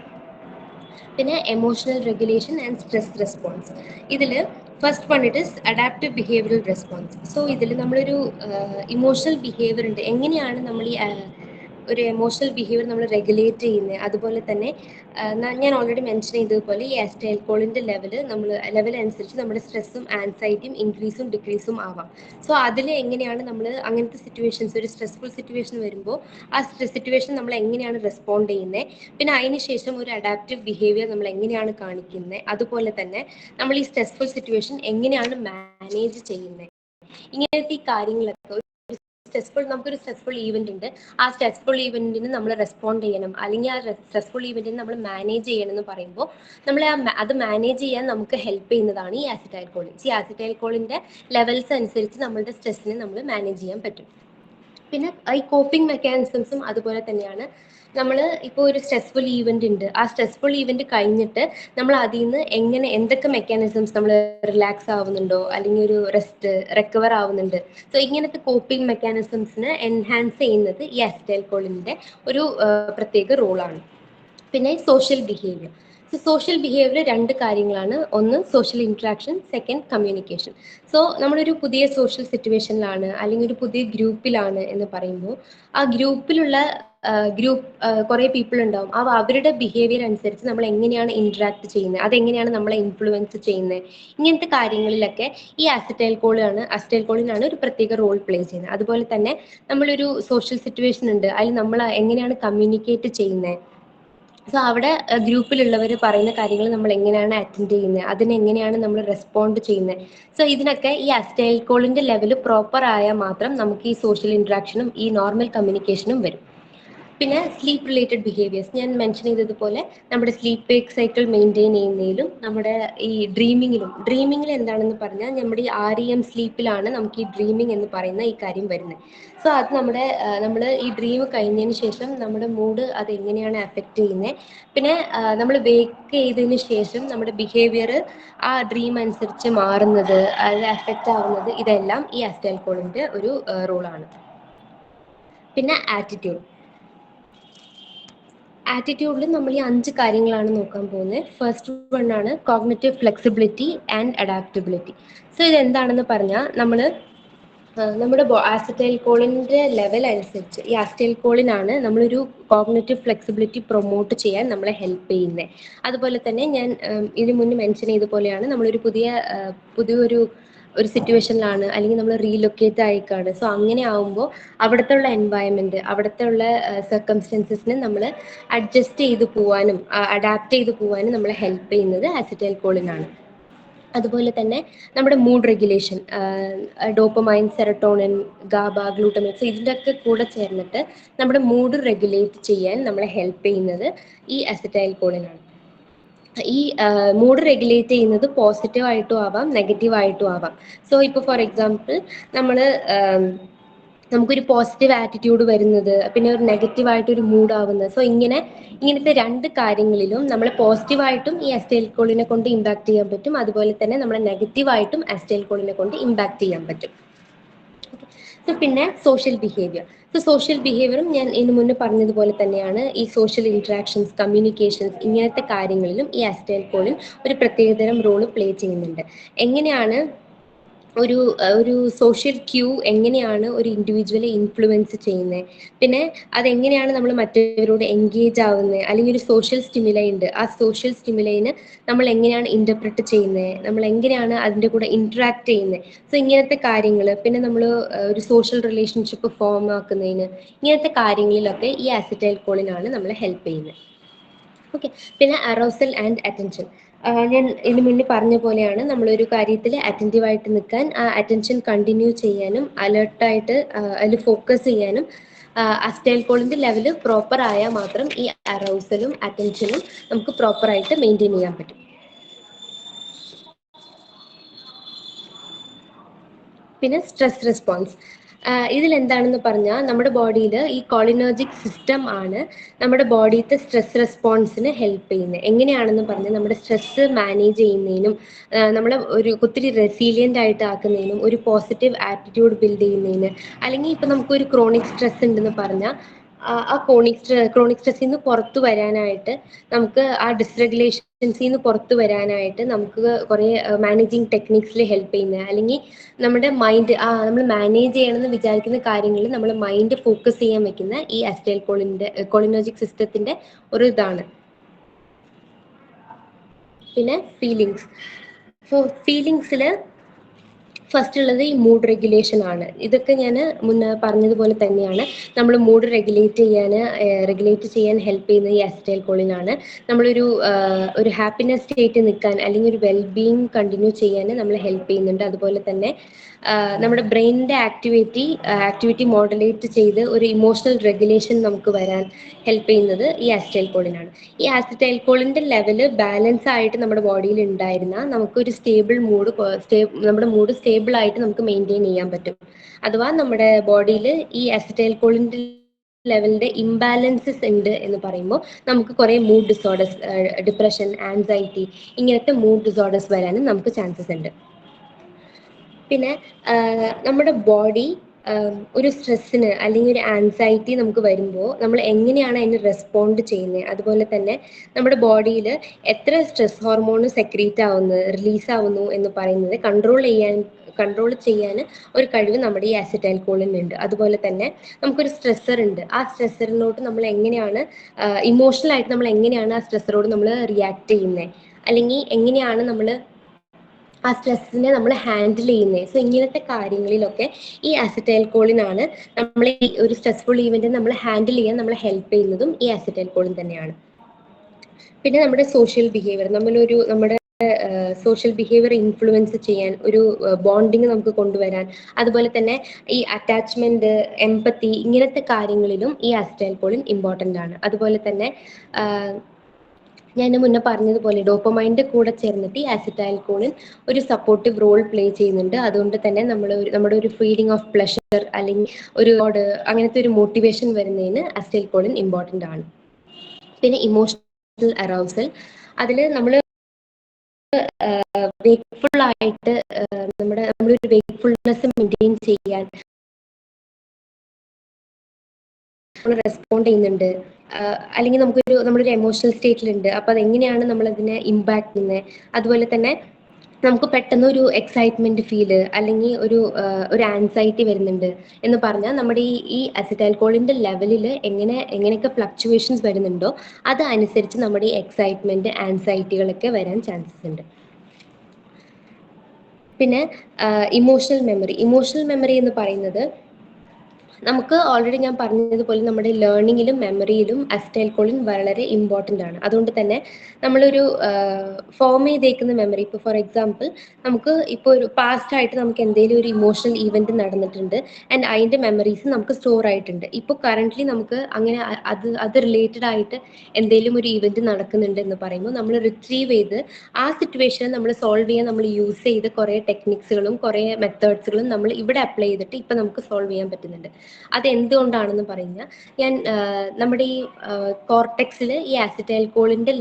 പിന്നെ emotional regulation and stress response. ഇതിൽ first one it is adaptive behavioural response. So ഇതിൽ നമ്മളൊരു ഇമോഷണൽ ബിഹേവിയർ ഉണ്ട്, എങ്ങനെയാണ് നമ്മൾ ഈ ഒരു എമോഷണൽ ബിഹേവിയർ നമ്മൾ റെഗുലേറ്റ് ചെയ്യുന്നത്. അതുപോലെ തന്നെ ഞാൻ ഓൾറെഡി മെൻഷൻ ചെയ്തതുപോലെ ഈ അസിറ്റൈൽകോളിൻ്റെ ലെവൽ അനുസരിച്ച് നമ്മുടെ സ്ട്രെസ്സും ആൻസൈറ്റിയും ഇൻക്രീസും ഡിക്രീസും ആവാം. സോ അതിൽ എങ്ങനെയാണ് നമ്മൾ അങ്ങനത്തെ സിറ്റുവേഷൻസ്, ഒരു സ്ട്രെസ്ഫുൾ സിറ്റുവേഷൻ വരുമ്പോൾ ആ സിറ്റുവേഷൻ നമ്മൾ എങ്ങനെയാണ് റെസ്പോണ്ട് ചെയ്യുന്നത്, പിന്നെ അതിന് ശേഷം ഒരു അഡാപ്റ്റീവ് ബിഹേവിയർ നമ്മൾ എങ്ങനെയാണ് കാണിക്കുന്നത്, അതുപോലെ തന്നെ നമ്മൾ ഈ സ്ട്രെസ്ഫുൾ സിറ്റുവേഷൻ എങ്ങനെയാണ് മാനേജ് ചെയ്യുന്നത്, ഇങ്ങനത്തെ ഈ കാര്യങ്ങളൊക്കെ നമുക്കൊരു സ്ട്രെസ്ഫുൾ ഈവന്റ് ഉണ്ട്, ആ സ്ട്രെസ്ഫുൾ ഈവന്റിന് നമ്മൾ റെസ്പോണ്ട് ചെയ്യണം, അല്ലെങ്കിൽ ആ സ്ട്രെസ്ഫുൾ ഈവന്റിന് നമ്മൾ മാനേജ് ചെയ്യണം എന്ന് പറയുമ്പോൾ നമ്മൾ അത് മാനേജ് ചെയ്യാൻ നമുക്ക് ഹെൽപ്പ് ചെയ്യുന്നതാണ് ഈ അസിറ്റൈൽകോളിൻ. ഈ അസിറ്റൈൽകോളിന്റെ ലെവൽസ് അനുസരിച്ച് നമ്മളുടെ സ്ട്രെസ്സിനെ നമ്മൾ മാനേജ് ചെയ്യാൻ പറ്റും. പിന്നെ ഈ കോപ്പിംഗ് മെക്കാനിസംസും അതുപോലെ തന്നെയാണ്. നമ്മൾ ഇപ്പോൾ ഒരു സ്ട്രെസ്ഫുൾ ഈവന്റ് ഉണ്ട്, ആ സ്ട്രെസ്ഫുൾ ഈവന്റ് കഴിഞ്ഞിട്ട് നമ്മൾ അതിൽ നിന്ന് എന്തൊക്കെ മെക്കാനിസംസ് നമ്മൾ റിലാക്സ് ആവുന്നുണ്ടോ അല്ലെങ്കിൽ ഒരു റിക്കവർ ആവുന്നുണ്ട്. സോ ഇങ്ങനത്തെ കോപ്പിംഗ് മെക്കാനിസംസിനെ എൻഹാൻസ് ചെയ്യുന്നത് ഈ അസിറ്റൈൽകോളിൻ്റെ ഒരു പ്രത്യേക റോളാണ്. പിന്നെ സോഷ്യൽ ബിഹേവിയർ. സോഷ്യൽ ബിഹേവിയർ രണ്ട് കാര്യങ്ങളാണ്, ഒന്ന് social interaction, second communication. So നമ്മളൊരു പുതിയ സോഷ്യൽ സിറ്റുവേഷനിലാണ് അല്ലെങ്കിൽ ഒരു പുതിയ ഗ്രൂപ്പിലാണ് എന്ന് പറയുമ്പോൾ ആ ഗ്രൂപ്പിലുള്ള കുറേ പീപ്പിൾ ഉണ്ടാവും. അവരുടെ ബിഹേവിയർ അനുസരിച്ച് നമ്മൾ എങ്ങനെയാണ് ഇൻട്രാക്ട് ചെയ്യുന്നത്, അതെങ്ങനെയാണ് നമ്മളെ ഇൻഫ്ലുവൻസ് ചെയ്യുന്നത്, ഇങ്ങനത്തെ കാര്യങ്ങളിലൊക്കെ ഈ അസിറ്റൈൽകോളിനാണ് ഒരു പ്രത്യേക റോൾ പ്ലേ ചെയ്യുന്നത്. അതുപോലെ തന്നെ നമ്മളൊരു സോഷ്യൽ സിറ്റുവേഷൻ ഉണ്ട്, അതിൽ നമ്മൾ എങ്ങനെയാണ് കമ്മ്യൂണിക്കേറ്റ് ചെയ്യുന്നത്, സോ അവിടെ ഗ്രൂപ്പിലുള്ളവർ പറയുന്ന കാര്യങ്ങൾ നമ്മൾ എങ്ങനെയാണ് അറ്റൻഡ് ചെയ്യുന്നത്, അതിനെങ്ങനെയാണ് നമ്മൾ റെസ്പോണ്ട് ചെയ്യുന്നത്. സോ ഇതിനൊക്കെ ഈ അസിറ്റൈൽകോളിൻ്റെ ലെവൽ പ്രോപ്പർ ആയാൽ മാത്രം നമുക്ക് ഈ സോഷ്യൽ ഇൻട്രാക്ഷനും ഈ നോർമൽ കമ്മ്യൂണിക്കേഷനും വരും. പിന്നെ സ്ലീപ്പ് റിലേറ്റഡ് ബിഹേവിയേഴ്സ് ഞാൻ മെൻഷൻ ചെയ്തതുപോലെ നമ്മുടെ സ്ലീപ്പ് വേക്ക് സൈക്കിൾ മെയിൻറ്റെയിൻ ചെയ്യുന്നതിലും നമ്മുടെ ഈ ഡ്രീമിങ്ങിൽ എന്താണെന്ന് പറഞ്ഞാൽ നമ്മുടെ ഈ REM സ്ലീപ്പിലാണ് നമുക്ക് ഈ ഡ്രീമിങ് എന്ന് പറയുന്ന ഈ കാര്യം വരുന്നത്. സോ അത് നമ്മൾ ഈ ഡ്രീം കഴിഞ്ഞതിന് ശേഷം നമ്മുടെ മൂഡ് അത് എങ്ങനെയാണ് അഫക്റ്റ് ചെയ്യുന്നത്, പിന്നെ നമ്മൾ വേക്ക് ചെയ്തതിന് ശേഷം നമ്മുടെ ബിഹേവിയർ ആ ഡ്രീം അനുസരിച്ച് മാറുന്നത്, അത് അഫക്റ്റ് ആവുന്നത്, ഇതെല്ലാം ഈ അസിറ്റൈൽകോളിൻ്റെ ഒരു റോളാണ്. പിന്നെ ആറ്റിറ്റ്യൂഡിൽ നമ്മൾ ഈ 5 കാര്യങ്ങളാണ് നോക്കാൻ പോകുന്നത്. ഫസ്റ്റ് വൺ ആണ് cognitive flexibility and adaptability. So ഇതെന്താണെന്ന് പറഞ്ഞാൽ നമ്മുടെ അസിറ്റൈൽകോളിൻ്റെ ലെവൽ അനുസരിച്ച് ഈ അസിറ്റൈൽകോളിനാണ് നമ്മളൊരു കോഗ്നിറ്റീവ് ഫ്ലെക്സിബിലിറ്റി പ്രൊമോട്ട് ചെയ്യാൻ നമ്മളെ ഹെൽപ്പ് ചെയ്യുന്നത്. അതുപോലെ തന്നെ ഞാൻ ഇതിന് മുന്നേ മെൻഷൻ ചെയ്ത പോലെയാണ്, നമ്മളൊരു പുതിയൊരു സിറ്റുവേഷനിലാണ് അല്ലെങ്കിൽ നമ്മൾ റീലൊക്കേറ്റ് ആയിക്കാണ്. സോ അങ്ങനെ ആവുമ്പോൾ അവിടുത്തെ ഉള്ള എൻവയൺമെൻറ്റ്, അവിടുത്തെ ഉള്ള സർക്കംസ്റ്റൻസസിനെ നമ്മൾ അഡ്ജസ്റ്റ് ചെയ്ത് പോകാനും അഡാപ്റ്റ് ചെയ്ത് പോകാനും നമ്മളെ ഹെൽപ്പ് ചെയ്യുന്നത് അസിറ്റൈൽകോളിനാണ്. അതുപോലെ തന്നെ നമ്മുടെ mood regulation, dopamine, serotonin, GABA, glutamate, ഇതിൻ്റെയൊക്കെ കൂടെ ചേർന്നിട്ട് നമ്മുടെ മൂഡ് റെഗുലേറ്റ് ചെയ്യാൻ നമ്മളെ ഹെൽപ്പ് ചെയ്യുന്നത് ഈ അസിറ്റൈൽകോളിനാണ്. ഈ മൂഡ് റെഗുലേറ്റ് ചെയ്യുന്നത് പോസിറ്റീവായിട്ടും ആവാം നെഗറ്റീവായിട്ടും ആവാം. സോ ഇപ്പോൾ ഫോർ എക്സാമ്പിൾ നമുക്കൊരു പോസിറ്റീവ് ആറ്റിറ്റ്യൂഡ് വരുന്നത്, പിന്നെ ഒരു നെഗറ്റീവായിട്ടൊരു മൂഡ് ആവുന്നത്. സോ ഇങ്ങനത്തെ രണ്ട് കാര്യങ്ങളിലും നമ്മൾ പോസിറ്റീവായിട്ടും ഈ അസിറ്റൈൽകോളിനെ കൊണ്ട് ഇമ്പാക്ട് ചെയ്യാൻ പറ്റും, അതുപോലെ തന്നെ നമ്മൾ നെഗറ്റീവായിട്ടും അസിറ്റൈൽകോളിനെ കൊണ്ട് ഇമ്പാക്ട് ചെയ്യാൻ പറ്റും. സോ പിന്നെ സോഷ്യൽ ബിഹേവിയറും ഞാൻ ഇതിന് മുന്നേ പറഞ്ഞതുപോലെ തന്നെയാണ്. ഈ സോഷ്യൽ ഇൻട്രാക്ഷൻസ്, കമ്മ്യൂണിക്കേഷൻസ്, ഇങ്ങനത്തെ കാര്യങ്ങളിലും ഈ അസിറ്റൈൽകോളിൻ ഒരു പ്രത്യേകതരം റോള് പ്ലേ ചെയ്യുന്നുണ്ട്. എങ്ങനെയാണ് ഒരു സോഷ്യൽ ക്യൂ എങ്ങനെയാണ് ഒരു ഇൻഡിവിജ്വലെ ഇൻഫ്ലുവൻസ് ചെയ്യുന്നത്, പിന്നെ അതെങ്ങനെയാണ് നമ്മൾ മറ്റവരോട് എൻഗേജ് ആവുന്നത്, അല്ലെങ്കിൽ ഒരു സോഷ്യൽ സ്റ്റിമുലൈ ഉണ്ട്, ആ സോഷ്യൽ സ്റ്റിമുലൈന് നമ്മൾ എങ്ങനെയാണ് ഇൻ്റർപ്രറ്റ് ചെയ്യുന്നത്, നമ്മൾ എങ്ങനെയാണ് അതിൻ്റെ കൂടെ ഇൻട്രാക്ട് ചെയ്യുന്നത്. സോ ഇങ്ങനത്തെ കാര്യങ്ങൾ, പിന്നെ നമ്മൾ ഒരു സോഷ്യൽ റിലേഷൻഷിപ്പ് ഫോം ആക്കുന്നതിന്, ഇങ്ങനത്തെ കാര്യങ്ങളിലൊക്കെ ഈ അസിറ്റൈൽകോളിനാണ് നമ്മളെ ഹെൽപ്പ് ചെയ്യുന്നത്. ഓക്കെ. പിന്നെ അറോസൽ ആൻഡ് അറ്റൻഷൻ. ഞാൻ ഇതിന് മുന്നേ പറഞ്ഞ പോലെയാണ്, നമ്മളൊരു കാര്യത്തിൽ അറ്റൻറ്റീവായിട്ട് നിൽക്കാൻ, ആ അറ്റൻഷൻ കണ്ടിന്യൂ ചെയ്യാനും അലേർട്ടായിട്ട് അതിൽ ഫോക്കസ് ചെയ്യാനും അസിറ്റൈൽകോളിൻ്റെ ലെവല് പ്രോപ്പർ ആയാൽ മാത്രം ഈ അറൗസലും അറ്റൻഷനും നമുക്ക് പ്രോപ്പറായിട്ട് മെയിൻറ്റെയിൻ ചെയ്യാൻ പറ്റും. പിന്നെ സ്ട്രെസ് റെസ്പോൺസ്. ഇതിലെന്താണെന്ന് പറഞ്ഞാൽ, നമ്മുടെ ബോഡിയിൽ ഈ കോളിനർജിക് സിസ്റ്റം ആണ് നമ്മുടെ ബോഡിയിലത്തെ സ്ട്രെസ് റെസ്പോൺസിന് ഹെൽപ്പ് ചെയ്യുന്നത്. എങ്ങനെയാണെന്ന് പറഞ്ഞാൽ, നമ്മുടെ സ്ട്രെസ് മാനേജ് ചെയ്യുന്നതിനും നമ്മളെ ഒത്തിരി റെസീലിയൻ്റ് ആയിട്ട് ആക്കുന്നതിനും, ഒരു പോസിറ്റീവ് ആറ്റിറ്റ്യൂഡ് ബിൽഡ് ചെയ്യുന്നതിന്, അല്ലെങ്കിൽ ഇപ്പം നമുക്കൊരു ക്രോണിക് സ്ട്രെസ് ഉണ്ടെന്ന് പറഞ്ഞാൽ ആ ക്രോണിക് സ്ട്രെസ്സിൽ നിന്ന് പുറത്തു വരാനായിട്ട്, നമുക്ക് ആ ഡിസ്റെഗുലേഷൻസിൽ നിന്ന് പുറത്തു വരാനായിട്ട് നമുക്ക് കുറേ മാനേജിങ് ടെക്നിക്സിൽ ഹെൽപ്പ് ചെയ്യുന്നത്, അല്ലെങ്കിൽ നമ്മുടെ മൈൻഡ് നമ്മൾ മാനേജ് ചെയ്യണമെന്ന് വിചാരിക്കുന്ന കാര്യങ്ങളിൽ നമ്മൾ മൈൻഡ് ഫോക്കസ് ചെയ്യാൻ വെക്കുന്ന ഈ കോളിനർജിക് സിസ്റ്റത്തിന്റെ ഒരു ഇതാണ്. പിന്നെ ഫീലിങ്സ്. ഫീലിങ്സിൽ ഫസ്റ്റ് ഉള്ളത് ഈ മൂഡ് റെഗുലേഷൻ ആണ്. ഇതൊക്കെ ഞാൻ മുന്നേ പറഞ്ഞതുപോലെ തന്നെയാണ്, നമ്മൾ മൂഡ് റെഗുലേറ്റ് ചെയ്യാൻ ഹെൽപ്പ് ചെയ്യുന്നത് ഈ അസിറ്റൈൽകോളിനാണ്. ഒരു ഹാപ്പിനെസ് സ്റ്റേറ്റ് നിൽക്കാൻ, അല്ലെങ്കിൽ ഒരു വെൽബീയിങ് കണ്ടിന്യൂ ചെയ്യാൻ നമ്മളെ ഹെൽപ്പ് ചെയ്യുന്നുണ്ട്. അതുപോലെ തന്നെ നമ്മുടെ ബ്രെയിനിൻ്റെ ആക്ടിവിറ്റി മോഡുലേറ്റ് ചെയ്ത് ഒരു ഇമോഷണൽ റെഗുലേഷൻ നമുക്ക് വരാൻ ഹെൽപ്പ് ചെയ്യുന്നത് ഈ അസിറ്റൈൽകോളിനാണ്. ഈ അസിറ്റൈൽകോളിൻ്റെ ലെവല് ബാലൻസ് ആയിട്ട് നമ്മുടെ ബോഡിയിൽ ഉണ്ടായിരുന്നാൽ നമുക്കൊരു നമ്മുടെ മൂഡ് സ്റ്റേബിൾ ആയിട്ട് നമുക്ക് മെയിൻറ്റെയിൻ ചെയ്യാൻ പറ്റും. അഥവാ നമ്മുടെ ബോഡിയിൽ ഈ അസിറ്റൈൽകോളിൻ്റെ ലെവലിന്റെ ഇംബാലൻസസ് ഉണ്ട് എന്ന് പറയുമ്പോൾ നമുക്ക് കുറേ മൂഡ് ഡിസോർഡേഴ്സ്, ഡിപ്രഷൻ, ആൻസൈറ്റി, ഇങ്ങനത്തെ മൂഡ് ഡിസോർഡേഴ്സ് വരാനും നമുക്ക് ചാൻസസ് ഉണ്ട്. പിന്നെ നമ്മുടെ ബോഡി ഒരു സ്ട്രെസ്സിന് അല്ലെങ്കിൽ ഒരു ആൻസൈറ്റി നമുക്ക് വരുമ്പോൾ നമ്മൾ എങ്ങനെയാണ് അതിന് റെസ്പോണ്ട് ചെയ്യുന്നത്, അതുപോലെ തന്നെ നമ്മുടെ ബോഡിയിൽ എത്ര സ്ട്രെസ് ഹോർമോൺ സെക്രീറ്റ് ആവുന്നു, റിലീസ് ആവുന്നു എന്ന് പറയുന്നത് കൺട്രോൾ ചെയ്യാൻ ഒരു കഴിവ് നമ്മുടെ ഈ അസിറ്റൈൽകോളിനുണ്ട്. അതുപോലെ തന്നെ നമുക്കൊരു സ്ട്രെസ്സർ ഉണ്ട്. ആ സ്ട്രെസ്സറിനോട് നമ്മൾ എങ്ങനെയാണ് ഇമോഷണലായിട്ട് നമ്മൾ എങ്ങനെയാണ് ആ സ്ട്രെസ്സറോട് നമ്മൾ റിയാക്ട് ചെയ്യുന്നത്, അല്ലെങ്കിൽ എങ്ങനെയാണ് നമ്മൾ ആ സ്ട്രെസ്സിനെ നമ്മൾ ഹാൻഡിൽ ചെയ്യുന്നത്. സോ ഇങ്ങനത്തെ കാര്യങ്ങളിലൊക്കെ ഈ അസിറ്റൈൽകോളിനാണ് നമ്മളെ ഈ ഒരു സ്ട്രെസ്ഫുൾ ഈവൻറ്റ് നമ്മൾ ഹാൻഡിൽ ചെയ്യാൻ നമ്മളെ ഹെൽപ്പ് ചെയ്യുന്നതും ഈ അസിറ്റൈൽകോളിൻ തന്നെയാണ്. പിന്നെ നമ്മുടെ നമ്മുടെ സോഷ്യൽ ബിഹേവിയർ ഇൻഫ്ലുവൻസ് ചെയ്യാൻ, ഒരു ബോണ്ടിങ് നമുക്ക് കൊണ്ടുവരാൻ, അതുപോലെ തന്നെ ഈ അറ്റാച്ച്മെന്റ്, എംപത്തി, ഇങ്ങനത്തെ കാര്യങ്ങളിലും ഈ അസിറ്റൈൽകോളിൻ ഇമ്പോർട്ടൻ്റ് ആണ്. അതുപോലെ തന്നെ ഞാൻ മുന്നേ പറഞ്ഞതുപോലെ ഡോപ്പമൈൻ്റെ കൂടെ ചേർന്നിട്ട് ഈ അസിറ്റൈൽകോളിൻ ഒരു സപ്പോർട്ടീവ് റോൾ പ്ലേ ചെയ്യുന്നുണ്ട്. അതുകൊണ്ട് തന്നെ നമ്മുടെ ഒരു ഫീലിംഗ് ഓഫ് പ്ലഷർ, അല്ലെങ്കിൽ അങ്ങനത്തെ ഒരു മോട്ടിവേഷൻ വരുന്നതിന് അസിറ്റൈൽകോളിൻ ഇമ്പോർട്ടൻ്റ് ആണ്. പിന്നെ ഇമോഷണൽ അറൗസൽ. അതിൽ നമ്മൾ വേക്ക്ഫുൾ ആയിട്ട് നമ്മളൊരു വേക്ക്ഫുൾനെസ് മെയിൻറ്റെയിൻ ചെയ്യാൻ റെസ്പോണ്ട് ചെയ്യുന്നുണ്ട്, അല്ലെങ്കിൽ നമ്മളൊരു എമോഷണൽ സ്റ്റേറ്റിലുണ്ട്. അപ്പോൾ അതെങ്ങനെയാണ് നമ്മളതിനെ ഇമ്പാക്ട് ചെയ്യുന്നത്. അതുപോലെ തന്നെ നമുക്ക് പെട്ടെന്ന് ഒരു എക്സൈറ്റ്മെന്റ് ഫീല്, അല്ലെങ്കിൽ ഒരു ആൻസൈറ്റി വരുന്നുണ്ട് എന്ന് പറഞ്ഞാൽ നമ്മുടെ ഈ അസിറ്റൈൽകോളിൻ്റെ ലെവലിൽ എങ്ങനെയൊക്കെ ഫ്ലക്ച്വേഷൻസ് വരുന്നുണ്ടോ അത് അനുസരിച്ച് നമ്മുടെ ഈ എക്സൈറ്റ്മെന്റ്, ആൻസൈറ്റികളൊക്കെ വരാൻ ചാൻസസ് ഉണ്ട്. പിന്നെ ഇമോഷണൽ മെമ്മറി എന്ന് പറയുന്നത്, നമുക്ക് ഓൾറെഡി ഞാൻ പറഞ്ഞതുപോലെ നമ്മുടെ ലേണിങ്ങിലും മെമ്മറിയിലും അസിറ്റൈൽകോളിൻ വളരെ ഇമ്പോർട്ടൻ്റ് ആണ്. അതുകൊണ്ട് തന്നെ നമ്മളൊരു ഫോം ചെയ്തേക്കുന്ന മെമ്മറി, ഇപ്പോൾ ഫോർ എക്സാമ്പിൾ നമുക്ക് ഇപ്പോൾ ഒരു പാസ്റ്റ് ആയിട്ട് നമുക്ക് എന്തെങ്കിലും ഒരു ഇമോഷണൽ ഈവൻറ്റ് നടന്നിട്ടുണ്ട് ആൻഡ് അതിൻ്റെ മെമ്മറീസ് നമുക്ക് സ്റ്റോർ ആയിട്ടുണ്ട്. ഇപ്പോൾ കറൻ്റ്ലി നമുക്ക് അങ്ങനെ അത് റിലേറ്റഡ് ആയിട്ട് എന്തെങ്കിലും ഒരു ഈവൻറ്റ് നടക്കുന്നുണ്ട് എന്ന് പറയുമ്പോൾ നമ്മൾ റിട്രീവ് ചെയ്ത് ആ സിറ്റുവേഷനെ നമ്മൾ സോൾവ് ചെയ്യാൻ നമ്മൾ യൂസ് ചെയ്ത് കുറേ ടെക്നിക്സുകളും കുറേ മെത്തേഡ്സുകളും നമ്മൾ ഇവിടെ അപ്ലൈ ചെയ്തിട്ട് ഇപ്പം നമുക്ക് സോൾവ് ചെയ്യാൻ പറ്റുന്നുണ്ട്. അത് എന്തുകൊണ്ടാണെന്ന് പറഞ്ഞാൽ, നമ്മുടെ ഈ കോർട്ടെക്സിൽ ഈ അസിറ്റൈൽകോളിൻ്റെ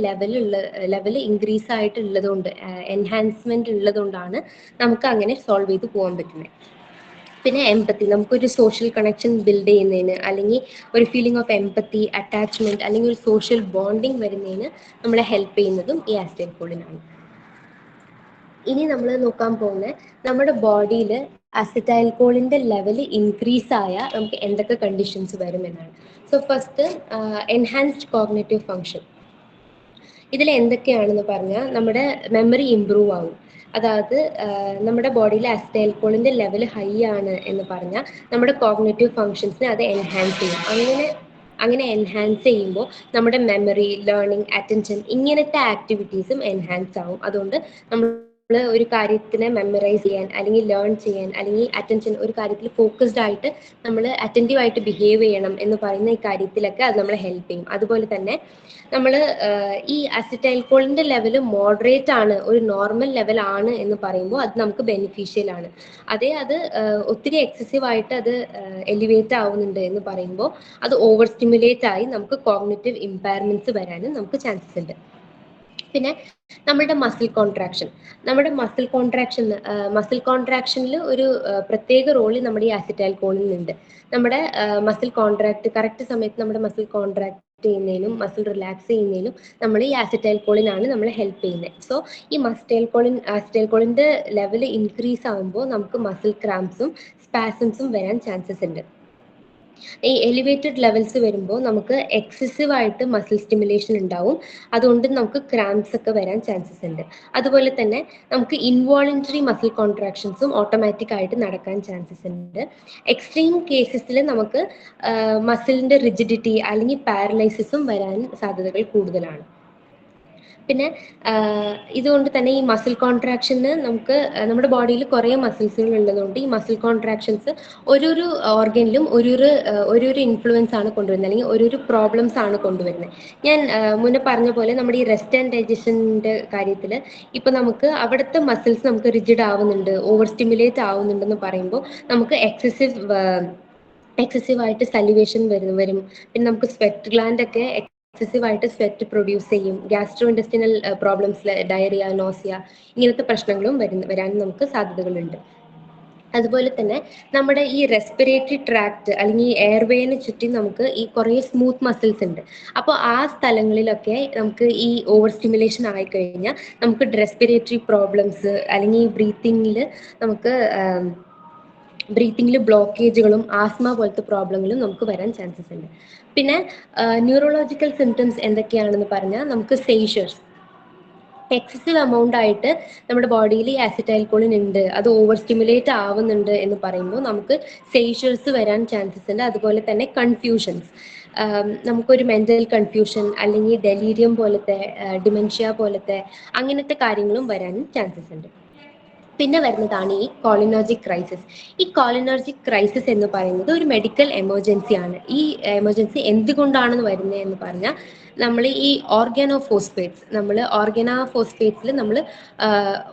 ലെവൽ ഇൻക്രീസ് ആയിട്ടുള്ളതുകൊണ്ട്, എൻഹാൻസ്മെന്റ് ഉള്ളതുകൊണ്ടാണ് നമുക്ക് അങ്ങനെ സോൾവ് ചെയ്ത് പോകാൻ പറ്റുന്നത്. പിന്നെ എംപത്തി, നമുക്കൊരു സോഷ്യൽ കണക്ഷൻ ബിൽഡ് ചെയ്യുന്നതിന്, അല്ലെങ്കിൽ ഒരു ഫീലിംഗ് ഓഫ് എംപത്തി, അറ്റാച്ച്മെന്റ്, അല്ലെങ്കിൽ ഒരു സോഷ്യൽ ബോണ്ടിങ് വരുന്നതിന് നമ്മളെ ഹെൽപ്പ് ചെയ്യുന്നതും ഈ അസിറ്റൈൽകോളിനാണ്. ഇനി നമ്മൾ നോക്കാൻ പോകുന്നത് നമ്മുടെ ബോഡിയിൽ അസിറ്റൈൽകോളിൻ്റെ ലെവൽ ഇൻക്രീസ് ആയാൽ നമുക്ക് എന്തൊക്കെ കണ്ടീഷൻസ് വരും എന്നാണ്. So first, enhanced cognitive function. ഇതിൽ എന്തൊക്കെയാണെന്ന് പറഞ്ഞാൽ, നമ്മുടെ മെമ്മറി ഇമ്പ്രൂവ് ആവും. അതായത് നമ്മുടെ ബോഡിയിൽ അസിറ്റൈൽകോളിൻ്റെ ലെവൽ ഹൈ ആണ് എന്ന് പറഞ്ഞാൽ നമ്മുടെ കോഗ്നേറ്റീവ് ഫങ്ഷൻസിനെ അത് എൻഹാൻസ് ചെയ്യും. അങ്ങനെ അങ്ങനെ എൻഹാൻസ് ചെയ്യുമ്പോൾ നമ്മുടെ മെമ്മറി, ലേണിംഗ്, അറ്റൻഷൻ ഇങ്ങനത്തെ ആക്ടിവിറ്റീസും എൻഹാൻസ് ആവും. അതുകൊണ്ട് നമ്മൾ ഒരു കാര്യത്തിനെ മെമ്മറൈസ് ചെയ്യാൻ അല്ലെങ്കിൽ ലേൺ ചെയ്യാൻ അല്ലെങ്കിൽ അറ്റൻഷൻ ഒരു കാര്യത്തിൽ ഫോക്കസ്ഡ് ആയിട്ട് നമ്മൾ അറ്റൻറ്റീവ് ആയിട്ട് ബിഹേവ് ചെയ്യണം എന്ന് പറയുന്ന ഈ കാര്യത്തിലൊക്കെ അത് നമ്മളെ ഹെൽപ്പ് ചെയ്യും. അതുപോലെ തന്നെ നമ്മൾ ഈ അസിറ്റൈൽകോളിന്റെ ലെവൽ മോഡറേറ്റ് ആണ്, ഒരു നോർമൽ ലെവൽ ആണ് എന്ന് പറയുമ്പോൾ അത് നമുക്ക് ബെനിഫിഷ്യൽ ആണ്. അതേ അത് ഒത്തിരി എക്സസീവ് ആയിട്ട് അത് എലിവേറ്റ് ആവുന്നുണ്ട് എന്ന് പറയുമ്പോൾ അത് ഓവർ സ്റ്റിമുലേറ്റ് ആയി നമുക്ക് കോഗ്നിറ്റീവ് ഇമ്പയർമെന്റ്സ് വരാനും നമുക്ക് ചാൻസസ് ഉണ്ട്. പിന്നെ നമ്മുടെ മസിൽ കോൺട്രാക്ഷനിൽ ഒരു പ്രത്യേക റോള് നമ്മുടെ ഈ അസിറ്റൈൽകോളിനുണ്ട്. നമ്മുടെ മസിൽ കോൺട്രാക്ട് കറക്റ്റ് സമയത്ത് നമ്മുടെ മസിൽ കോൺട്രാക്ട് ചെയ്യുന്നതിനും മസിൽ റിലാക്സ് ചെയ്യുന്നതിനും നമ്മൾ ഈ അസിറ്റൈൽകോളിനാണ് നമ്മളെ ഹെൽപ്പ് ചെയ്യുന്നത്. സോ ഈ അസിറ്റൈൽകോളിന്റെ ലെവൽ ഇൻക്രീസ് ആകുമ്പോൾ നമുക്ക് മസിൽ ക്രാംസും സ്പാസംസും വരാൻ ചാൻസസ് ഉണ്ട്. ഈ എലിവേറ്റഡ് ലെവൽസ് വരുമ്പോൾ നമുക്ക് എക്സസീവ് ആയിട്ട് മസിൽ സ്റ്റിമുലേഷൻ ഉണ്ടാവും. അതുകൊണ്ട് നമുക്ക് ക്രാംസ് ഒക്കെ വരാൻ ചാൻസസ് ഉണ്ട്. അതുപോലെ തന്നെ നമുക്ക് ഇൻവോളണ്ടറി മസിൽ കോൺട്രാക്ഷൻസും ഓട്ടോമാറ്റിക് ആയിട്ട് നടക്കാൻ ചാൻസസ് ഉണ്ട്. എക്സ്ട്രീം കേസസിൽ നമുക്ക് മസിലിന്റെ റിജിഡിറ്റി അല്ലെങ്കിൽ പാരലൈസിസും വരാൻ സാധ്യതകൾ കൂടുതലാണ്. പിന്നെ ഇതുകൊണ്ട് തന്നെ ഈ മസിൽ കോൺട്രാക്ഷന് നമുക്ക് നമ്മുടെ ബോഡിയിൽ കുറേ മസിൽസുകൾ ഉള്ളതുകൊണ്ട് ഈ മസിൽ കോൺട്രാക്ഷൻസ് ഓരോരു ഓർഗനിലും ഓരോരു ഇൻഫ്ലുവൻസ് ആണ് കൊണ്ടുവരുന്നത്, അല്ലെങ്കിൽ ഓരോരു പ്രോബ്ലംസ് ആണ് കൊണ്ടുവരുന്നത്. ഞാൻ മുന്നേ പറഞ്ഞ പോലെ നമ്മുടെ ഈ റെസ്റ്റ് ആൻഡ് ഡൈജഷൻ്റെ കാര്യത്തിൽ ഇപ്പം നമുക്ക് അവിടുത്തെ മസിൽസ് നമുക്ക് റിജിഡ് ആവുന്നുണ്ട്, ഓവർ സ്റ്റിമുലേറ്റ് ആവുന്നുണ്ടെന്ന് പറയുമ്പോൾ നമുക്ക് എക്സസീവ് ആയിട്ട് സലിവേഷൻ വരും. പിന്നെ നമുക്ക് സ്വെറ്റ് ഗ്ലാൻഡ് ഒക്കെ എക്സസീവ് ആയിട്ട് സ്വെറ്റ് പ്രൊഡ്യൂസ് ചെയ്യും. Gastro intestinal problems, diarrhoea, nausea ഇങ്ങനത്തെ പ്രശ്നങ്ങളും വരാൻ നമുക്ക് സാധ്യതകളുണ്ട്. അതുപോലെ തന്നെ നമ്മുടെ ഈ റെസ്പിറേറ്ററി ട്രാക്ട് അല്ലെങ്കിൽ എയർവേനെ ചുറ്റി നമുക്ക് ഈ കുറേ സ്മൂത്ത് മസിൽസ് ഉണ്ട്. അപ്പോൾ ആ സ്ഥലങ്ങളിലൊക്കെ നമുക്ക് ഈ ഓവർ സ്റ്റിമുലേഷൻ ആയിക്കഴിഞ്ഞാൽ നമുക്ക് റെസ്പിറേറ്ററി പ്രോബ്ലംസ് അല്ലെങ്കിൽ ബ്രീത്തിങ്ങിൽ ബ്ലോക്കേജുകളും ആസ്മ പോലത്തെ പ്രോബ്ലങ്ങളും നമുക്ക് വരാൻ ചാൻസസ് ഉണ്ട്. പിന്നെ ന്യൂറോളജിക്കൽ സിംറ്റംസ് എന്തൊക്കെയാണെന്ന് പറഞ്ഞാൽ നമുക്ക് സെയ്ഷേഴ്സ്, എക്സസീവ് എമൗണ്ട് ആയിട്ട് നമ്മുടെ ബോഡിയിൽ ഈ അസിറ്റൈൽകോളിൻ ഉണ്ട്, അത് ഓവർ സ്റ്റിമുലേറ്റ് ആവുന്നുണ്ട് എന്ന് പറയുമ്പോൾ നമുക്ക് സെയ്ഷേഴ്സ് വരാൻ ചാൻസസ് ഉണ്ട്. അതുപോലെ തന്നെ കൺഫ്യൂഷൻസ്, നമുക്കൊരു മെന്റൽ കൺഫ്യൂഷൻ അല്ലെങ്കിൽ ഡെലീരിയം പോലത്തെ, ഡിമെൻഷ്യ പോലത്തെ അങ്ങനത്തെ കാര്യങ്ങളും വരാനും ചാൻസസ് ഉണ്ട്. പിന്നെ വരുന്നതാണ് ഈ കോളിനർജിക് ക്രൈസിസ്. ഈ കോളിനർജിക് ക്രൈസിസ് എന്ന് പറയുന്നത് ഒരു മെഡിക്കൽ എമർജൻസി ആണ്. ഈ എമർജൻസി എന്തുകൊണ്ടാണെന്ന് വരുന്നത് എന്ന് പറഞ്ഞാൽ നമ്മൾ ഈ ഓർഗാനോഫോസ്ഫേറ്റ്സിൽ നമ്മൾ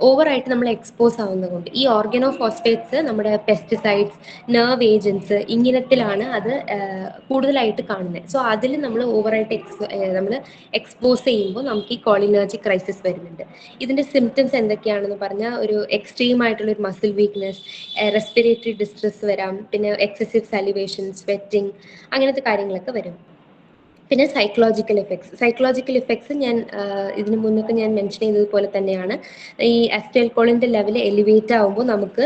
ഓവറായിട്ട് നമ്മൾ എക്സ്പോസ് ആവുന്നതുകൊണ്ട് ഈ ഓർഗാനോഫോസ്ഫേറ്റ്സ് നമ്മുടെ പെസ്റ്റിസൈഡ്സ്, നെർവ് ഏജൻസ് ഇങ്ങനത്തിലാണ് അത് കൂടുതലായിട്ട് കാണുന്നത്. സോ അതിൽ നമ്മൾ ഓവറായിട്ട് നമ്മൾ എക്സ്പോസ് ചെയ്യുമ്പോൾ നമുക്ക് ഈ കോളിനർജിക് ക്രൈസിസ് വരുന്നുണ്ട്. ഇതിന്റെ സിംറ്റംസ് എന്തൊക്കെയാണെന്ന് പറഞ്ഞാൽ ഒരു എക്സ്ട്രീം ആയിട്ടുള്ള ഒരു മസിൽ വീക്ക്നെസ്, റെസ്പിറേറ്ററി ഡിസ്ട്രെസ് വരാം, പിന്നെ എക്സസീവ് സലിവേഷൻ, സ്വെറ്റിംഗ് അങ്ങനത്തെ കാര്യങ്ങളൊക്കെ വരും. പിന്നെ സൈക്കോളജിക്കൽ എഫക്ട്സ് ഞാൻ ഇതിനു മുന്നൊക്കെ ഞാൻ മെൻഷൻ ചെയ്തതുപോലെ തന്നെയാണ്. ഈ അസിറ്റൈൽകോളിന്റെ ലെവൽ എലിവേറ്റ് ആവുമ്പോൾ നമുക്ക്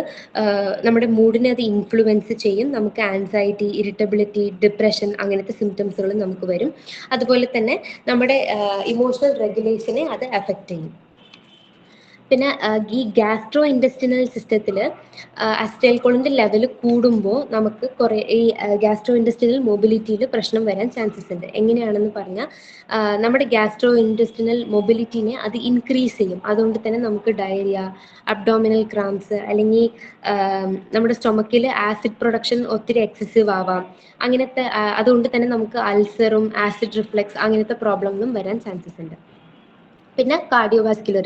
നമ്മുടെ മൂഡിനെ അത് ഇൻഫ്ലുവൻസ് ചെയ്യും. നമുക്ക് ആൻസൈറ്റി, ഇറിറ്റബിലിറ്റി, ഡിപ്രഷൻ അങ്ങനത്തെ സിംറ്റംസുകൾ നമുക്ക് വരും. അതുപോലെ തന്നെ നമ്മുടെ ഇമോഷണൽ റെഗുലേഷനെ അത് അഫക്റ്റ് ചെയ്യും. പിന്നെ ഈ ഗ്യാസ്ട്രോ ഇൻഡസ്റ്റിനൽ സിസ്റ്റത്തിൽ അസിറ്റൈൽകോളിന്റെ ലെവൽ കൂടുമ്പോൾ നമുക്ക് കുറേ ഈ ഗ്യാസ്ട്രോ ഇൻഡസ്റ്റിനൽ മൊബിലിറ്റിയിൽ പ്രശ്നം വരാൻ ചാൻസസ് ഉണ്ട്. എങ്ങനെയാണെന്ന് പറഞ്ഞാൽ നമ്മുടെ ഗ്യാസ്ട്രോ ഇൻഡസ്റ്റിനൽ മൊബിലിറ്റിനെ അത് ഇൻക്രീസ് ചെയ്യും. അതുകൊണ്ട് തന്നെ നമുക്ക് ഡയറിയ, അബ്ഡോമിനൽ ക്രാംസ് അല്ലെങ്കിൽ നമ്മുടെ സ്റ്റൊമക്കിൽ ആസിഡ് പ്രൊഡക്ഷൻ ഒത്തിരി എക്സസീവ് ആവാം. അങ്ങനത്തെ അതുകൊണ്ട് തന്നെ നമുക്ക് അൾസറും ആസിഡ് റിഫ്ലക്സ് അങ്ങനത്തെ പ്രോബ്ലങ്ങളും വരാൻ ചാൻസസ് ഉണ്ട്. പിന്നെ കാർഡിയോവാസ്കുലർ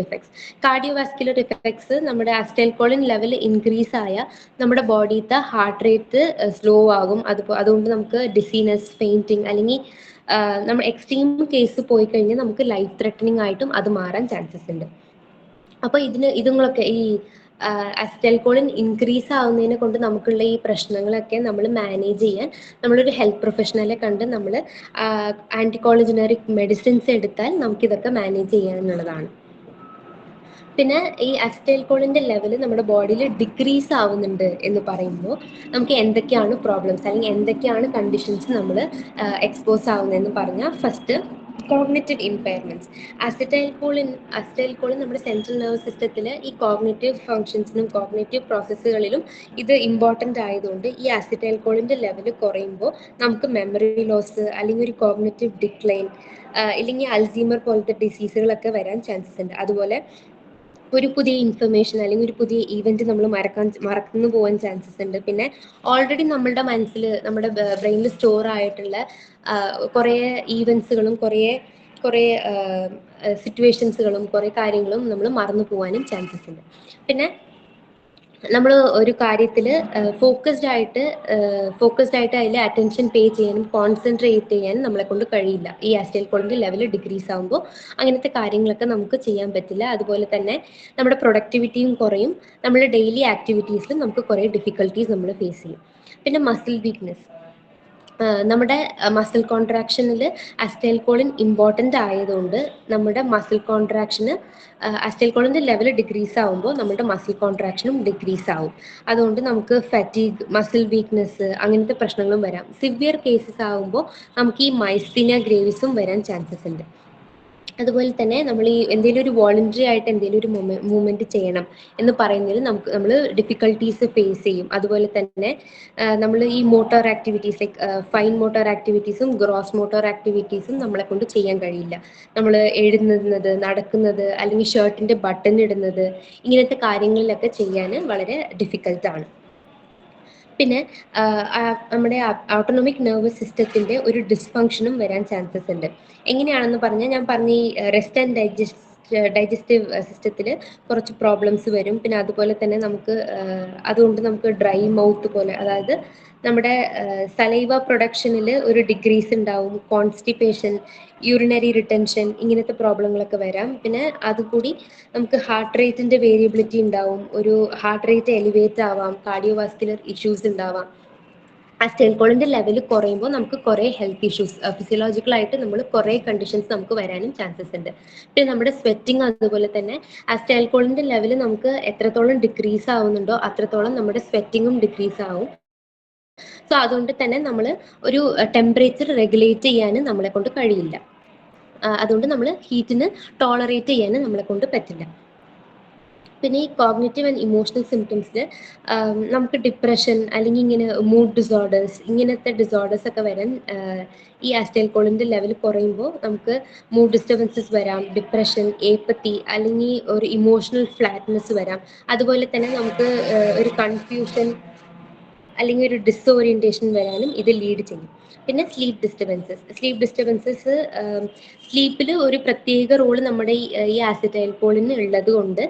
ഇഫക്ട്സ് നമ്മുടെ അസിറ്റൈൽകോളിൻ ലെവൽ ഇൻക്രീസ് ആയ നമ്മുടെ ബോഡിയിലത്തെ ഹാർട്ട് റേറ്റ് സ്ലോ ആകും. അതുകൊണ്ട് നമുക്ക് ഡിസീനസ്, ഫെയിൻറ്റിങ് അല്ലെങ്കിൽ നമ്മൾ എക്സ്ട്രീം കേസ് പോയി കഴിഞ്ഞാൽ നമുക്ക് ലൈഫ് ത്രെറ്റനിങ് ആയിട്ടും അത് മാറാൻ ചാൻസസ് ഉണ്ട്. അപ്പോൾ ഇതുങ്ങളൊക്കെ ഈ അസിറ്റൈൽകോളിൻ ഇൻക്രീസ് ആവുന്നതിനെ കൊണ്ട് നമുക്കുള്ള ഈ പ്രശ്നങ്ങളൊക്കെ നമ്മൾ മാനേജ് ചെയ്യാൻ നമ്മളൊരു ഹെൽത്ത് പ്രൊഫഷണലെ കണ്ട് നമ്മൾ ആൻറ്റികോളിജനറിക് മെഡിസിൻസ് എടുത്താൽ നമുക്കിതൊക്കെ മാനേജ് ചെയ്യാനുള്ളതാണ്. പിന്നെ ഈ അസിറ്റൈൽകോളിന്റെ ലെവൽ നമ്മുടെ ബോഡിയിൽ ഡിക്രീസ് ആവുന്നുണ്ട് എന്ന് പറയുമ്പോൾ നമുക്ക് എന്തൊക്കെയാണ് പ്രോബ്ലംസ് അല്ലെങ്കിൽ എന്തൊക്കെയാണ് കണ്ടീഷൻസ് നമ്മൾ എക്സ്പോസ് ആവുന്നതെന്ന് പറഞ്ഞാൽ ഫസ്റ്റ് കോഗ്നിറ്റീവ് ഇമ്പയർമെന്റ്സ്. അസിറ്റൈൽകോളിൻ നമ്മുടെ സെൻട്രൽ നെർവസ് സിസ്റ്റത്തിൽ ഈ കോഗ്നിറ്റീവ് ഫങ്ഷൻസിനും കോഗ്നിറ്റീവ് പ്രോസസ്സുകളിലും ഇത് ഇമ്പോർട്ടൻ്റ് ആയതുകൊണ്ട് ഈ അസിറ്റൈൽകോളിൻ്റെ ലെവൽ കുറയുമ്പോൾ നമുക്ക് മെമ്മറി ലോസ് അല്ലെങ്കിൽ ഒരു കോഗ്നിറ്റീവ് ഡിക്ലൈൻ ഇല്ലെങ്കിൽ അൽസീമർ പോലത്തെ ഡിസീസുകളൊക്കെ വരാൻ ചാൻസസ് ഉണ്ട്. അതുപോലെ ഒരു പുതിയ ഇൻഫർമേഷൻ അല്ലെങ്കിൽ ഒരു പുതിയ ഈവൻറ്റ് നമ്മൾ മറന്നു പോകാൻ ചാൻസസ് ഉണ്ട്. പിന്നെ ഓൾറെഡി നമ്മളുടെ മനസ്സിൽ നമ്മുടെ ബ്രെയിനിൽ സ്റ്റോർ ആയിട്ടുള്ള കുറേ ഈവൻസുകളും കുറേ സിറ്റുവേഷൻസുകളും കുറേ കാര്യങ്ങളും നമ്മൾ മറന്നു പോകാനും ചാൻസസ് ഉണ്ട്. പിന്നെ നമ്മൾ ഒരു കാര്യത്തിൽ ഫോക്കസ്ഡ് ആയിട്ട് അതിൽ അറ്റൻഷൻ പേ ചെയ്യാനും കോൺസെൻട്രേറ്റ് ചെയ്യാനും നമ്മളെ കൊണ്ട് കഴിയില്ല. ഈ അസിറ്റൈൽകോളിൻ്റെ ലെവൽ ഡിക്രീസ് ആകുമ്പോൾ അങ്ങനത്തെ കാര്യങ്ങളൊക്കെ നമുക്ക് ചെയ്യാൻ പറ്റില്ല. അതുപോലെ തന്നെ നമ്മുടെ പ്രൊഡക്ടിവിറ്റിയും കുറയും. നമ്മുടെ ഡെയിലി ആക്ടിവിറ്റീസിലും നമുക്ക് കുറേ ഡിഫിക്കൽട്ടീസ് നമ്മൾ ഫേസ് ചെയ്യും. പിന്നെ മസിൽ വീക്ക്നെസ്. നമ്മുടെ മസിൽ കോൺട്രാക്ഷനിൽ അസിറ്റൈൽകോളിൻ ഇമ്പോർട്ടൻ്റ് ആയതുകൊണ്ട് നമ്മുടെ മസിൽ കോൺട്രാക്ഷന് അസിറ്റൈൽകോളിൻ്റെ ലെവൽ ഡിക്രീസ് ആകുമ്പോൾ നമ്മുടെ മസിൽ കോൺട്രാക്ഷനും ഡിക്രീസ് ആവും. അതുകൊണ്ട് നമുക്ക് ഫറ്റീഗ്, മസിൽ വീക്ക്നെസ് അങ്ങനത്തെ പ്രശ്നങ്ങളും വരാം. സിവിയർ കേസസ് ആകുമ്പോൾ നമുക്ക് ഈ മൈസ്തീനിയ ഗ്രേവിസും വരാൻ ചാൻസസ് ഉണ്ട്. അതുപോലെ തന്നെ നമ്മൾ ഈ എന്തെങ്കിലും ഒരു വോളണ്ടറി ആയിട്ട് എന്തെങ്കിലും ഒരു മൂവ്മെൻറ്റ് ചെയ്യണം എന്ന് പറയുന്നതിൽ നമ്മൾ ഡിഫിക്കൽട്ടീസ് ഫേസ് ചെയ്യും. അതുപോലെ തന്നെ നമ്മൾ ഈ motor activities like fine motor ആക്ടിവിറ്റീസും ഗ്രോസ് മോട്ടോർ ആക്ടിവിറ്റീസും നമ്മളെ കൊണ്ട് ചെയ്യാൻ കഴിയില്ല. നമ്മൾ എഴുതുന്നത്, നടക്കുന്നത്, അല്ലെങ്കിൽ ഷർട്ടിൻ്റെ ബട്ടൺ ഇടുന്നത്, ഇങ്ങനത്തെ കാര്യങ്ങളിലൊക്കെ ചെയ്യാൻ വളരെ ഡിഫിക്കൽട്ടാണ്. പിന്നെ നമ്മുടെ ഓട്ടോണമിക് നെർവസ് സിസ്റ്റത്തിൻ്റെ ഒരു ഡിസ്ഫങ്ഷനും വരാൻ ചാൻസസ് ഉണ്ട്. എങ്ങനെയാണെന്ന് പറഞ്ഞാൽ ഞാൻ പറഞ്ഞ ഈ റെസ്റ്റ് ആൻഡ് ഡൈജസ്റ്റീവ് സിസ്റ്റത്തിൽ കുറച്ച് പ്രോബ്ലംസ് വരും. പിന്നെ അതുപോലെ തന്നെ അതുകൊണ്ട് നമുക്ക് ഡ്രൈ മൗത്ത് പോലെ, അതായത് നമ്മുടെ സലൈവ പ്രൊഡക്ഷനിൽ ഒരു ഡിക്രീസ് ഉണ്ടാവും, കോൺസ്റ്റിപ്പേഷൻ, യൂറിനറി റിട്ടൻഷൻ, ഇങ്ങനത്തെ പ്രോബ്ലങ്ങളൊക്കെ വരാം. പിന്നെ അതുകൂടി നമുക്ക് ഹാർട്ട് റേറ്റിൻ്റെ വേരിയബിലിറ്റി ഉണ്ടാവും, ഒരു ഹാർട്ട് റേറ്റ് എലിവേറ്റ് ആവാം, കാർഡിയോവാസ്കുലർ ഇഷ്യൂസ് ഉണ്ടാവാം. അസിറ്റൈൽകോളിൻ്റെ ലെവൽ കുറയുമ്പോൾ നമുക്ക് കുറേ ഹെൽത്ത് ഇഷ്യൂസ് ഫിസിയോളജിക്കലായിട്ട് നമ്മൾ കുറേ കണ്ടീഷൻസ് നമുക്ക് വരാനും ചാൻസസ് ഉണ്ട്. പിന്നെ നമ്മുടെ സ്വെറ്റിങ് അതുപോലെ തന്നെ അസിറ്റൈൽകോളിൻ്റെ ലെവൽ നമുക്ക് എത്രത്തോളം ഡിക്രീസ് ആവുന്നുണ്ടോ അത്രത്തോളം നമ്മുടെ സ്വെറ്റിങ്ങും ഡിക്രീസ് ആവും. സോ അതുകൊണ്ട് തന്നെ നമ്മൾ ഒരു ടെമ്പറേച്ചർ റെഗുലേറ്റ് ചെയ്യാൻ നമ്മളെ കൊണ്ട് കഴിയില്ല. അതുകൊണ്ട് നമ്മൾ ഹീറ്റിന് ടോളറേറ്റ് ചെയ്യാൻ നമ്മളെ കൊണ്ട് പറ്റില്ല. പിന്നെ ഈ കോഗ്നിറ്റീവ് ആൻഡ് ഇമോഷണൽ സിംറ്റംസിൽ നമുക്ക് ഡിപ്രഷൻ അല്ലെങ്കിൽ ഇങ്ങനെ മൂഡ് ഡിസോർഡേഴ്സ്, ഇങ്ങനത്തെ ഡിസോർഡേഴ്സ് ഒക്കെ വരാൻ ഈ അസിറ്റൈൽകോളിൻ്റെ ലെവൽ കുറയുമ്പോൾ നമുക്ക് മൂഡ് ഡിസ്റ്റർബൻസസ് വരാം, ഡിപ്രഷൻ, ഏപ്പത്തി, അല്ലെങ്കിൽ ഒരു ഇമോഷണൽ ഫ്ലാറ്റ്നെസ് വരാം. അതുപോലെ തന്നെ നമുക്ക് ഒരു കൺഫ്യൂഷൻ അല്ലെങ്കിൽ ഒരു ഡിസ്ഓറിയൻറ്റേഷൻ വരാനും ഇത് ലീഡ് ചെയ്യും. പിന്നെ സ്ലീപ്പ് ഡിസ്റ്റർബൻസസ് സ്ലീപ്പിൽ ഒരു പ്രത്യേക റോള് നമ്മുടെ ഈ അസിറ്റൈൽകോളിന് ഉള്ളത് കൊണ്ട്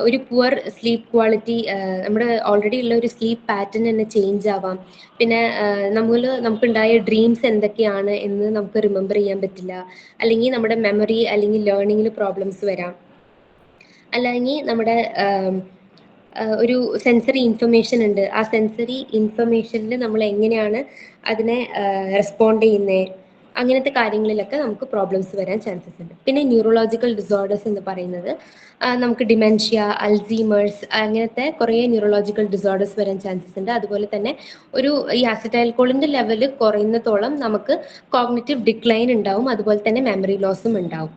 ഒരു പുവർ സ്ലീപ്പ് ക്വാളിറ്റി, നമ്മുടെ ഓൾറെഡി ഉള്ള ഒരു സ്ലീപ്പ് പാറ്റേൺ തന്നെ ചേഞ്ച് ആവാം. പിന്നെ നമുക്കുണ്ടായ ഡ്രീംസ് എന്തൊക്കെയാണ് എന്ന് നമുക്ക് റിമെമ്പർ ചെയ്യാൻ പറ്റില്ല, അല്ലെങ്കിൽ നമ്മുടെ മെമ്മറി അല്ലെങ്കിൽ ലേണിങ്ങിൽ പ്രോബ്ലംസ് വരാം, അല്ലെങ്കിൽ നമ്മുടെ ഒരു സെൻസറി ഇൻഫർമേഷൻ ഉണ്ട്, ആ സെൻസറി ഇൻഫർമേഷനിൽ നമ്മൾ എങ്ങനെയാണ് അതിനെ റെസ്പോണ്ട് ചെയ്യുന്നത്, അങ്ങനത്തെ കാര്യങ്ങളിലൊക്കെ നമുക്ക് പ്രോബ്ലംസ് വരാൻ ചാൻസസ് ഉണ്ട്. പിന്നെ ന്യൂറോളജിക്കൽ ഡിസോർഡേഴ്സ് എന്ന് പറയുന്നത് നമുക്ക് ഡിമെൻഷ്യ, അൽസീമേഴ്സ്, അങ്ങനത്തെ കുറേ ന്യൂറോളജിക്കൽ ഡിസോർഡേഴ്സ് വരാൻ ചാൻസസ് ഉണ്ട്. അതുപോലെ തന്നെ ഈ അസിറ്റൈൽകോളിൻ്റെ ലെവൽ കുറയുന്നതോളം നമുക്ക് കോഗ്നിറ്റീവ് ഡിക്ലൈൻ ഉണ്ടാവും, അതുപോലെ തന്നെ മെമ്മറി ലോസും ഉണ്ടാവും.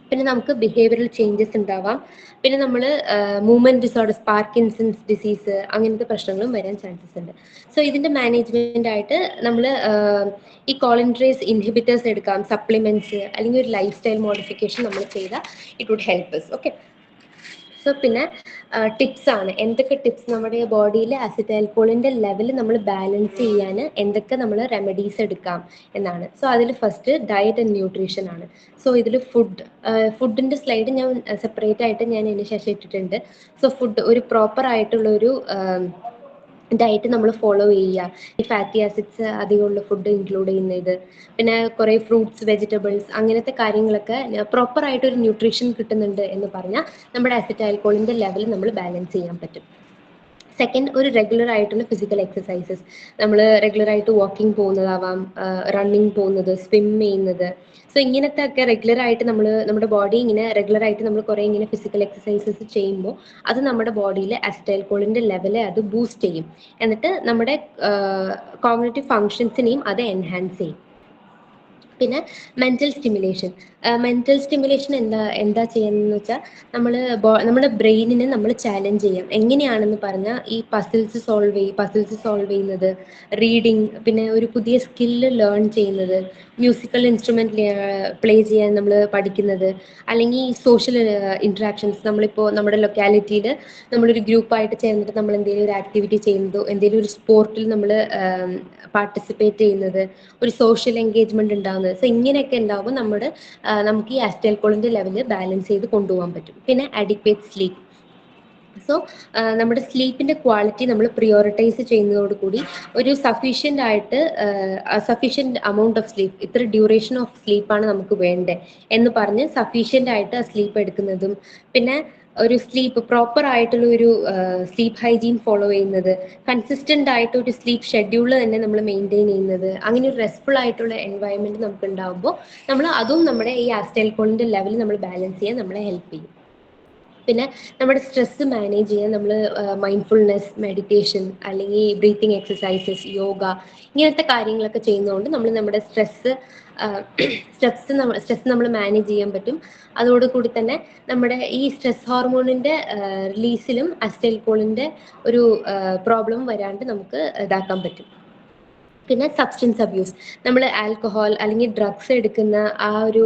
പിന്നെ നമുക്ക് ബിഹേവിയറൽ ചേഞ്ചസ് ഉണ്ടാവാം. പിന്നെ നമ്മൾ മൂവ്മെന്റ് ഡിസോർഡേഴ്സ്, പാർക്കിൻസൺസ് ഡിസീസ്, അങ്ങനത്തെ പ്രശ്നങ്ങളും വരാൻ ചാൻസസ് ഉണ്ട്. സോ ഇതിൻ്റെ മാനേജ്മെൻ്റ് ആയിട്ട് നമ്മൾ ഈ കോളിൻട്രേസ് ഇൻഹിബിറ്റേഴ്സ് എടുക്കാം, സപ്ലിമെൻറ്റ്സ്, അല്ലെങ്കിൽ ഒരു ലൈഫ് സ്റ്റൈൽ മോഡിഫിക്കേഷൻ നമ്മൾ ചെയ്താൽ it would help us. Okay, so പിന്നെ ടിപ്സ് ആണ്, എന്തൊക്കെ ടിപ്സ് നമ്മുടെ ബോഡിയിൽ അസിറ്റൈൽകോളിൻ്റെ ലെവൽ നമ്മൾ ബാലൻസ് ചെയ്യാൻ എന്തൊക്കെ നമ്മൾ റെമഡീസ് എടുക്കാം എന്നാണ്. സോ അതിൽ ഫസ്റ്റ് ഡയറ്റ് ആൻഡ് ന്യൂട്രീഷൻ ആണ്. സോ ഇതിൽ ഫുഡിൻ്റെ സ്ലൈഡ് ഞാൻ സെപ്പറേറ്റ് ആയിട്ട് ഞാൻ ഇതിന് ശേഷം ഇട്ടിട്ടുണ്ട്. സോ ഫുഡ് ഒരു പ്രോപ്പർ ആയിട്ടുള്ളൊരു ഡയറ്റ് നമ്മൾ ഫോളോ ചെയ്യുക. ഈ ഫാറ്റി ആസിഡ്സ് അധികമുള്ള ഫുഡ് ഇൻക്ലൂഡ് ചെയ്യുന്നത്, പിന്നെ കുറേ ഫ്രൂട്ട്സ്, വെജിറ്റബിൾസ്, അങ്ങനത്തെ കാര്യങ്ങളൊക്കെ പ്രോപ്പറായിട്ടൊരു ന്യൂട്രീഷൻ കിട്ടുന്നുണ്ട് എന്ന് പറഞ്ഞാൽ നമ്മുടെ അസിറ്റൈൽകോളിൻ്റെ ലെവൽ നമ്മൾ ബാലൻസ് ചെയ്യാൻ പറ്റും. സെക്കൻഡ്, ഒരു റെഗുലർ ആയിട്ടുള്ള ഫിസിക്കൽ എക്സസൈസസ്, നമ്മൾ റെഗുലറായിട്ട് വാക്കിംഗ് പോകുന്നതാവാം, റണ്ണിങ് പോകുന്നത്, സ്വിം ചെയ്യുന്നത്. സോ ഇങ്ങനത്തെ ഒക്കെ റെഗുലറായിട്ട് നമ്മുടെ ബോഡി ഇങ്ങനെ റെഗുലറായിട്ട് നമ്മൾ കുറേ ഇങ്ങനെ ഫിസിക്കൽ എക്സസൈസസ് ചെയ്യുമ്പോൾ അത് നമ്മുടെ ബോഡിയിൽ അസിറ്റൈൽകോളിൻ്റെ ലെവലെ അത് ബൂസ്റ്റ് ചെയ്യും. എന്നിട്ട് നമ്മുടെ കോഗ്നിറ്റീവ് ഫങ്ഷൻസിനെയും അത് എൻഹാൻസ് ചെയ്യും. പിന്നെ മെന്റൽ സ്റ്റിമുലേഷൻ. മെന്റൽ സ്റ്റിമുലേഷൻ എന്താ ചെയ്യുന്നതെന്ന് വെച്ചാൽ നമ്മുടെ ബ്രെയിനിനെ നമ്മൾ ചാലഞ്ച് ചെയ്യാം. എങ്ങനെയാണെന്ന് പറഞ്ഞാൽ ഈ പസിൽസ് സോൾവ് ചെയ്യുന്നത്, റീഡിങ്, പിന്നെ ഒരു പുതിയ സ്കില്ല് ലേൺ ചെയ്യുന്നത്, മ്യൂസിക്കൽ ഇൻസ്ട്രുമെന്റ് പ്ലേ ചെയ്യാൻ നമ്മൾ പഠിക്കുന്നത്, അല്ലെങ്കിൽ സോഷ്യൽ ഇന്ററാക്ഷൻസ്. നമ്മളിപ്പോൾ നമ്മുടെ ലൊക്കാലിറ്റിയിൽ നമ്മളൊരു ഗ്രൂപ്പായിട്ട് ചേർന്നിട്ട് നമ്മൾ എന്തെങ്കിലും ഒരു ആക്ടിവിറ്റി ചെയ്യുന്നതോ, എന്തെങ്കിലും ഒരു സ്പോർട്ടിൽ നമ്മൾ പാർട്ടിസിപ്പേറ്റ് ചെയ്യുന്നത്, ഒരു സോഷ്യൽ എൻഗേജ്മെന്റ് ഉണ്ടാകുന്നത്. സോ ഇങ്ങനെയൊക്കെ ഉണ്ടാകുമ്പോൾ നമുക്ക് ഈ അസിറ്റൈൽകോളിന്റെ ലെവല് ബാലൻസ് ചെയ്ത് കൊണ്ടുപോകാൻ പറ്റും. പിന്നെ അഡിക്വേറ്റ് സ്ലീപ്പ്. സോ നമ്മുടെ സ്ലീപ്പിന്റെ ക്വാളിറ്റി നമ്മൾ പ്രിയോറിറ്റൈസ് ചെയ്യുന്നതോടുകൂടി ഒരു സഫീഷ്യന്റ് amount ഓഫ് സ്ലീപ്പ്, ഇത്ര ഡ്യൂറേഷൻ ഓഫ് സ്ലീപ്പാണ് നമുക്ക് വേണ്ടത് എന്ന് പറഞ്ഞ് സഫീഷ്യന്റ് ആയിട്ട് ആ സ്ലീപ്പ് എടുക്കുന്നതും, പിന്നെ ഒരു പ്രോപ്പർ ആയിട്ടുള്ള ഒരു സ്ലീപ്പ് ഹൈജീൻ ഫോളോ ചെയ്യുന്നത്, കൺസിസ്റ്റന്റ് ആയിട്ട് ഒരു സ്ലീപ്പ് ഷെഡ്യൂൾ തന്നെ നമ്മൾ മെയിൻറ്റെയിൻ ചെയ്യുന്നത്, അങ്ങനെ ഒരു റെസ്റ്റ്ഫുൾ ആയിട്ടുള്ള എൻവയൺമെന്റ് നമുക്ക് ഉണ്ടാകുമ്പോൾ അതും നമ്മുടെ ഈ അസിറ്റൈൽകോളിന്റെ ലെവൽ നമ്മൾ ബാലൻസ് ചെയ്യാൻ നമ്മളെ ഹെൽപ്പ് ചെയ്യും. പിന്നെ നമ്മുടെ സ്ട്രെസ് മാനേജ് ചെയ്യാൻ നമ്മൾ മൈൻഡ്ഫുൾനെസ്, മെഡിറ്റേഷൻ, അല്ലെങ്കിൽ ബ്രീത്തിങ് എക്സസൈസസ്, യോഗ, ഇങ്ങനത്തെ കാര്യങ്ങളൊക്കെ ചെയ്യുന്നതുകൊണ്ട് നമ്മുടെ സ്ട്രെസ് നമ്മൾ മാനേജ് ചെയ്യാൻ പറ്റും. അതോടുകൂടി തന്നെ നമ്മുടെ ഈ സ്ട്രെസ് ഹോർമോണിന്റെ റിലീസിലും അസിറ്റൈൽകോളിന്റെ ഒരു പ്രോബ്ലം വരാണ്ട് നമുക്ക് ഇതാക്കാൻ പറ്റും. പിന്നെ സബ്സ്റ്റൻസ് അബ്യൂസ്. നമ്മൾ ആൽക്കഹോൾ അല്ലെങ്കിൽ ഡ്രഗ്സ് എടുക്കുന്ന ആ ഒരു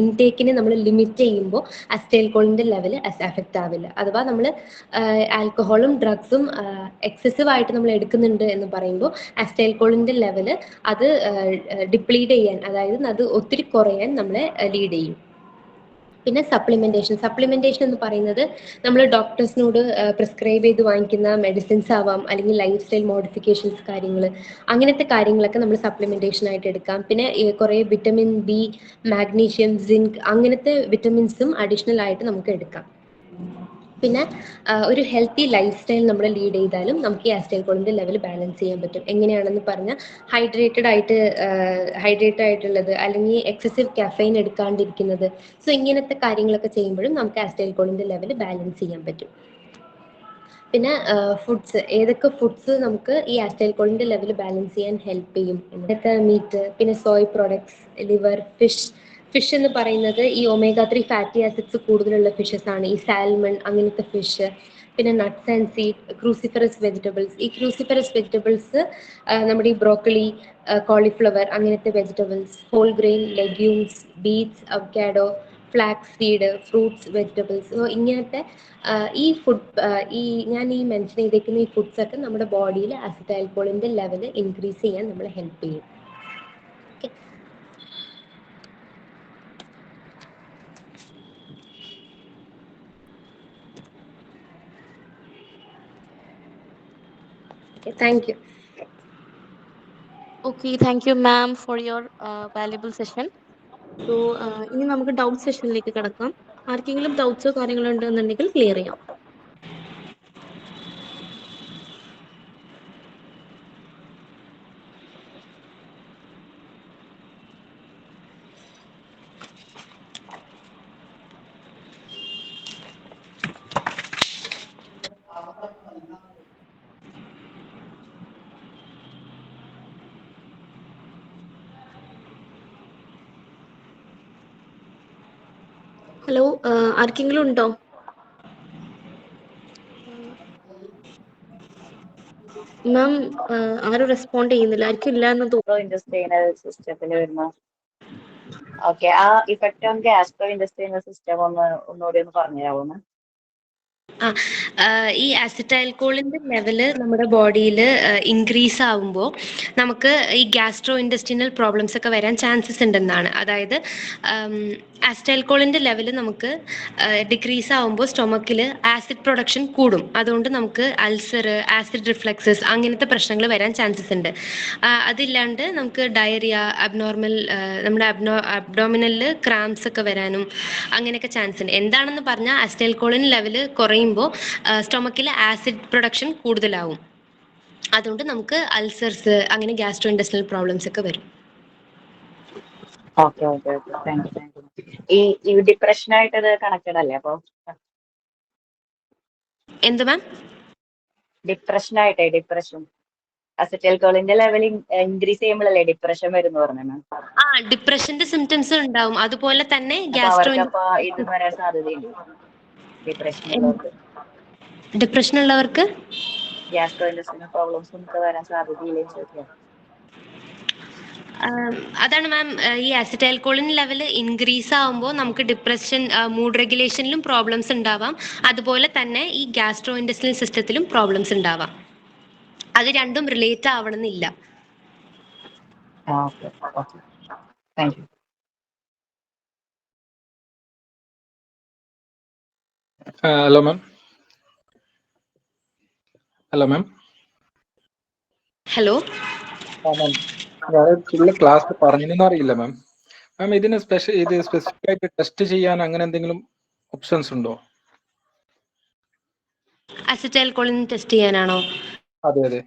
ഇൻടേക്കിനെ നമ്മൾ ലിമിറ്റ് ചെയ്യുമ്പോൾ അസിറ്റൈൽകോളിന്റെ ലെവൽ എഫക്റ്റ് ആവില്ല. അഥവാ നമ്മൾ ആൽക്കഹോളും ഡ്രഗ്സും എക്സസീവ് ആയിട്ട് നമ്മൾ എടുക്കുന്നുണ്ട് എന്ന് പറയുമ്പോൾ അസിറ്റൈൽകോളിന്റെ ലെവല് അത് ഡിപ്ലീറ്റ് ചെയ്യാൻ, അതായത് അത് ഒത്തിരി കുറയാൻ നമ്മളെ ലീഡ് ചെയ്യും. പിന്നെ സപ്ലിമെന്റേഷൻ എന്ന് പറയുന്നത് നമ്മൾ ഡോക്ടേഴ്സിനോട് പ്രിസ്ക്രൈബ് ചെയ്ത് വാങ്ങിക്കുന്ന മെഡിസിൻസ് ആവാം, അല്ലെങ്കിൽ ലൈഫ് സ്റ്റൈൽ മോഡിഫിക്കേഷൻസ് കാര്യങ്ങൾ, അങ്ങനത്തെ കാര്യങ്ങളൊക്കെ നമ്മൾ സപ്ലിമെന്റേഷൻ ആയിട്ട് എടുക്കാം. പിന്നെ കുറേ വിറ്റമിൻ ബി, മാഗ്നീഷ്യം, സിങ്ക്, അങ്ങനത്തെ വിറ്റമിൻസും അഡീഷണൽ ആയിട്ട് നമുക്ക് എടുക്കാം. പിന്നെ ഒരു ഹെൽത്തി ലൈഫ് സ്റ്റൈൽ നമ്മൾ ലീഡ് ചെയ്താലും നമുക്ക് ഈ അസിറ്റൈൽകോളിന്റെ ലെവൽ ബാലൻസ് ചെയ്യാൻ പറ്റും. എങ്ങനെയാണെന്ന് പറഞ്ഞാൽ ഹൈഡ്രേറ്റഡ് ആയിട്ടുള്ളത്, അല്ലെങ്കിൽ എക്സസീവ് കഫൈൻ എടുക്കാണ്ടിരിക്കുന്നത്. സോ ഇങ്ങനത്തെ കാര്യങ്ങളൊക്കെ ചെയ്യുമ്പോഴും നമുക്ക് അസിറ്റൈൽകോളിന്റെ ലെവൽ ബാലൻസ് ചെയ്യാൻ പറ്റും. പിന്നെ ഏതൊക്കെ ഫുഡ്സ് നമുക്ക് ഈ അസിറ്റൈൽകോളിന്റെ ലെവൽ ബാലൻസ് ചെയ്യാൻ ഹെൽപ്പ് ചെയ്യും? മീറ്റ്, പിന്നെ സോയ് പ്രോഡക്ട്സ്, ലിവർ, ഫിഷ് എന്ന് പറയുന്നത് ഈ ഒമേഗ 3 ഫാറ്റി ആസിഡ്സ് കൂടുതലുള്ള ഫിഷസ് ആണ്. ഈ സാൽമൺ, അങ്ങനത്തെ ഫിഷ്. പിന്നെ nuts and seed, cruciferous vegetables. ഈ ക്രൂസിഫറസ് വെജിറ്റബിൾസ് നമ്മുടെ ഈ ബ്രോക്കലി, കോളിഫ്ലവർ, അങ്ങനത്തെ vegetables, whole grain, legumes, beets, avocado, flax seed, fruits, vegetables. So ഇങ്ങനത്തെ ഞാൻ ഈ മെൻഷൻ ചെയ്തേക്കുന്ന ഈ ഫുഡ്സ് ഒക്കെ നമ്മുടെ ബോഡിയിൽ അസിറ്റൈൽകോളിന്റെ ലെവൽ ഇൻക്രീസ് ചെയ്യാൻ നമ്മളെ ഹെൽപ്പ് ചെയ്യും. Thank you. Okay, thank you, ma'am, for your valuable session. So, ഇനി നമുക്ക് ഡൗട്ട് സെഷനിലേക്ക് കിടക്കാം. ആർക്കെങ്കിലും ഡൗട്ട്സോ കാര്യങ്ങളോ ഉണ്ടെന്നുണ്ടെങ്കിൽ ക്ലിയർ ചെയ്യാം. ഹലോ, ആർക്കെങ്കിലും ഉണ്ടോ? മാം, ആരും റെസ്പോണ്ട് ചെയ്യുന്നില്ല. ആർക്കും ഇല്ല എന്ന് തോന്നുന്നു. ഇൻഡസ്ട്രിയൽ സിസ്റ്റത്തിൽ വരുന്ന ഓക്കെ, ആ effect on gastro industrial system ഒന്നുകൂടി പറഞ്ഞു തരാമോ? ഈ അസിറ്റൈൽകോളിന്റെ ലെവല് നമ്മുടെ ബോഡിയിൽ ഇൻക്രീസ് ആവുമ്പോൾ നമുക്ക് ഈ ഗ്യാസ്ട്രോ ഇൻഡസ്ട്രിയൽ പ്രോബ്ലംസ് ഒക്കെ വരാൻ ചാൻസസ് ഉണ്ടെന്നാണ്. അതായത് അസിറ്റൈൽകോളിന്റെ ലെവല് നമുക്ക് ഡിക്രീസ് ആവുമ്പോൾ സ്റ്റൊമക്കിൽ ആസിഡ് പ്രൊഡക്ഷൻ കൂടും. അതുകൊണ്ട് നമുക്ക് അൾസർ, ആസിഡ് റിഫ്ലക്സസ്, അങ്ങനത്തെ പ്രശ്നങ്ങൾ വരാൻ ചാൻസസ് ഉണ്ട്. അതില്ലാണ്ട് നമുക്ക് ഡയറിയ, നമ്മുടെ അബ്ഡോമിനലിൽ ക്രാംസ് ഒക്കെ വരാനും അങ്ങനെയൊക്കെ ചാൻസ് ഉണ്ട്. എന്താണെന്ന് പറഞ്ഞാൽ അസിറ്റൈൽകോളിൻ ലെവല് കുറയുമ്പോൾ സ്റ്റൊമക്കിൽ ആസിഡ് പ്രൊഡക്ഷൻ കൂടുതലാവും. അതുകൊണ്ട് നമുക്ക് അൾസേഴ്സ്, അങ്ങനെ ഗ്യാസ്ട്രോ ഇൻഡസ്ട്രിയൽ പ്രോബ്ലംസ് ഒക്കെ വരും. Okay, thank you. ഈ ഡിപ്രഷനായിട്ട് ഇത് കണക്റ്റഡ് അല്ലേ? അപ്പൊ എന്ത് മാം? ഡിപ്രഷൻ അസിറ്റൈൽകോളിന്റെ ലെവൽ ഇൻക്രീസ് ചെയ്യുമ്പോഴല്ലേ ഡിപ്രഷൻ വരുന്നു പറഞ്ഞു മാം? ഡിപ്രഷന്റെ സിംറ്റംസ് ഉണ്ടാവും. അതുപോലെ തന്നെ അവർക്കപ്പോ ഇത് വരാൻ സാധ്യതയുണ്ട്. ഡിപ്രഷൻ ഉള്ളവർക്ക് ഗ്യാസ്ട്രോ ഇൻറ്റെസ്റ്റിനൽ പ്രോബ്ലംസ് ഒക്കെ വരാൻ സാധ്യതയില്ലേ ചോദിക്കാം. അതാണ് മാം, ഈ അസിറ്റൈൽകോളിൻ ലെവൽ ഇൻക്രീസ് ആവുമ്പോൾ നമുക്ക് ഡിപ്രഷൻ, മൂഡ് റെഗുലേഷനിലും പ്രോബ്ലംസ് ഉണ്ടാവാം. അതുപോലെ തന്നെ ഈ ഗ്യാസ്ട്രോ ഇൻറ്റെസ്റ്റിനൽ സിസ്റ്റത്തിലും പ്രോബ്ലംസ് ഉണ്ടാവാം. അത് രണ്ടും റിലേറ്റ് ആവണമെന്നില്ല. Thank you. Hello ma'am. Hello ma'am. Hello ma'am, full class പറഞ്ഞിരുന്നോ അറിയില്ല മാം. മാം, ഇതിന് സ്പെസിഫിക് ആയിട്ട് ടെസ്റ്റ് ചെയ്യാൻ അങ്ങനെ എന്തെങ്കിലും ഓപ്ഷൻസ് ഉണ്ടോ? അസിറ്റൈൽകോളിൻ ടെസ്റ്റ് ചെയ്യാനാണോ? അതെ അതെ.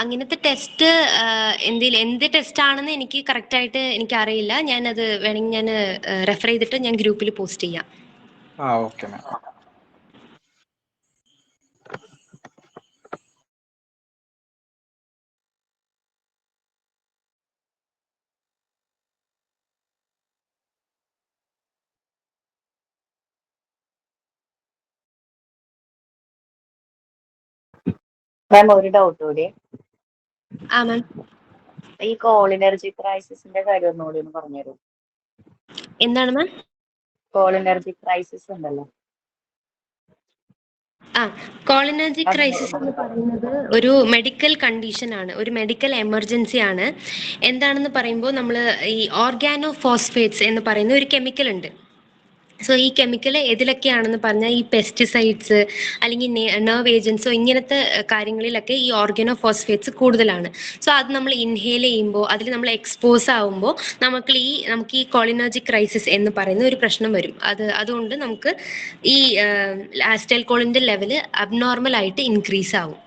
അങ്ങനത്തെ ടെസ്റ്റ് എന്ത് ടെസ്റ്റ് ആണെന്ന് എനിക്ക് കറക്റ്റ് ആയിട്ട് എനിക്ക് അറിയില്ല. ഞാനത് വേണമെങ്കിൽ ഞാൻ റെഫർ ചെയ്തിട്ട് ഞാൻ ഗ്രൂപ്പിൽ പോസ്റ്റ് ചെയ്യാം. Okay ma'am. മാം, ഒരു ഡൗട്ട് കൂടി. മാം, ഈ കോളിനർജി ക്രൈസിസിന്റെ കാര്യം ഒന്നുകൂടി ഒന്ന് പറഞ്ഞുതരൂ. എന്താണ് മാം? കോളിനർജി ക്രൈസിസ് ഉണ്ടല്ലോ. കോളിനർജി ക്രൈസിസ് എന്ന് പറയുന്നത് ഒരു മെഡിക്കൽ കണ്ടീഷൻ ആണ്, ഒരു മെഡിക്കൽ എമർജൻസി ആണ്. എന്താണെന്ന് പറയുമ്പോൾ നമ്മൾ ഈ ഓർഗാനോ ഫോസ്ഫേറ്റ്സ് എന്ന് പറയുന്ന ഒരു കെമിക്കൽ ഉണ്ട്. സോ ഈ കെമിക്കൽ ഏതിലൊക്കെയാണെന്ന് പറഞ്ഞാൽ ഈ പെസ്റ്റിസൈഡ്സ് അല്ലെങ്കിൽ നെർവ് ഏജൻസോ ഇങ്ങനത്തെ കാര്യങ്ങളിലൊക്കെ ഈ ഓർഗാനോ ഫോസ്ഫേറ്റ്സ് കൂടുതലാണ്. സോ അത് നമ്മൾ ഇൻഹേൽ ചെയ്യുമ്പോൾ, അതിൽ നമ്മൾ എക്സ്പോസ് ആവുമ്പോൾ നമുക്ക് ഈ കോളിനർജിക് ക്രൈസിസ് എന്ന് പറയുന്ന ഒരു പ്രശ്നം വരും. അതുകൊണ്ട് നമുക്ക് ഈ അസിറ്റൈൽകോളിന്റെ ലെവല് അബ്നോർമൽ ആയിട്ട് ഇൻക്രീസ് ആവും.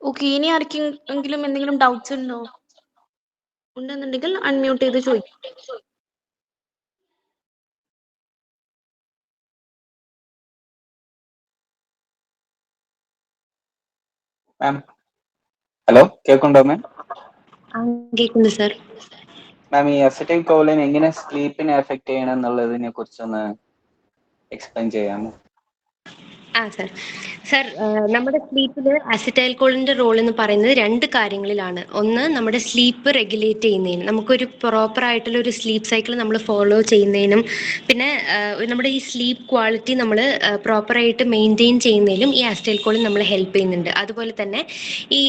ഓക്കെ, ഇനി ആർക്കെങ്കിലും എന്തെങ്കിലും ഡൗട്ട്സ് ഉണ്ടോ? ഉണ്ടെന്നുണ്ടെങ്കിൽ അൺമ്യൂട്ട് ചെയ്ത് ചോദിക്കും. മാം, ഹലോ, കേൾക്കുന്നുണ്ടോ മാം? കേൾക്കുന്നു സർ. മാം, ഈ അസിറ്റൈൽകോളിൻ എങ്ങനെ സ്ലീപ്പിനെ എഫക്ട് ചെയ്യണം എന്നുള്ളതിനെ കുറിച്ചൊന്ന് എക്സ്പ്ലെയിൻ ചെയ്യാമോ? സർ, നമ്മുടെ സ്ലീപ്പിൽ അസിറ്റൈൽകോളിന്റെ റോൾ എന്ന് പറയുന്നത് രണ്ട് കാര്യങ്ങളിലാണ്. ഒന്ന്, നമ്മുടെ സ്ലീപ്പ് റെഗുലേറ്റ് ചെയ്യുന്നതിന്, നമുക്കൊരു പ്രോപ്പർ ആയിട്ടുള്ള ഒരു സ്ലീപ്പ് സൈക്കിൾ നമ്മൾ ഫോളോ ചെയ്യുന്നതിനും, പിന്നെ നമ്മുടെ ഈ സ്ലീപ്പ് ക്വാളിറ്റി നമ്മൾ പ്രോപ്പറായിട്ട് മെയിൻറ്റെയിൻ ചെയ്യുന്നതിലും ഈ അസിറ്റൈൽകോളിൻ നമ്മളെ ഹെൽപ്പ് ചെയ്യുന്നുണ്ട്. അതുപോലെ തന്നെ ഈ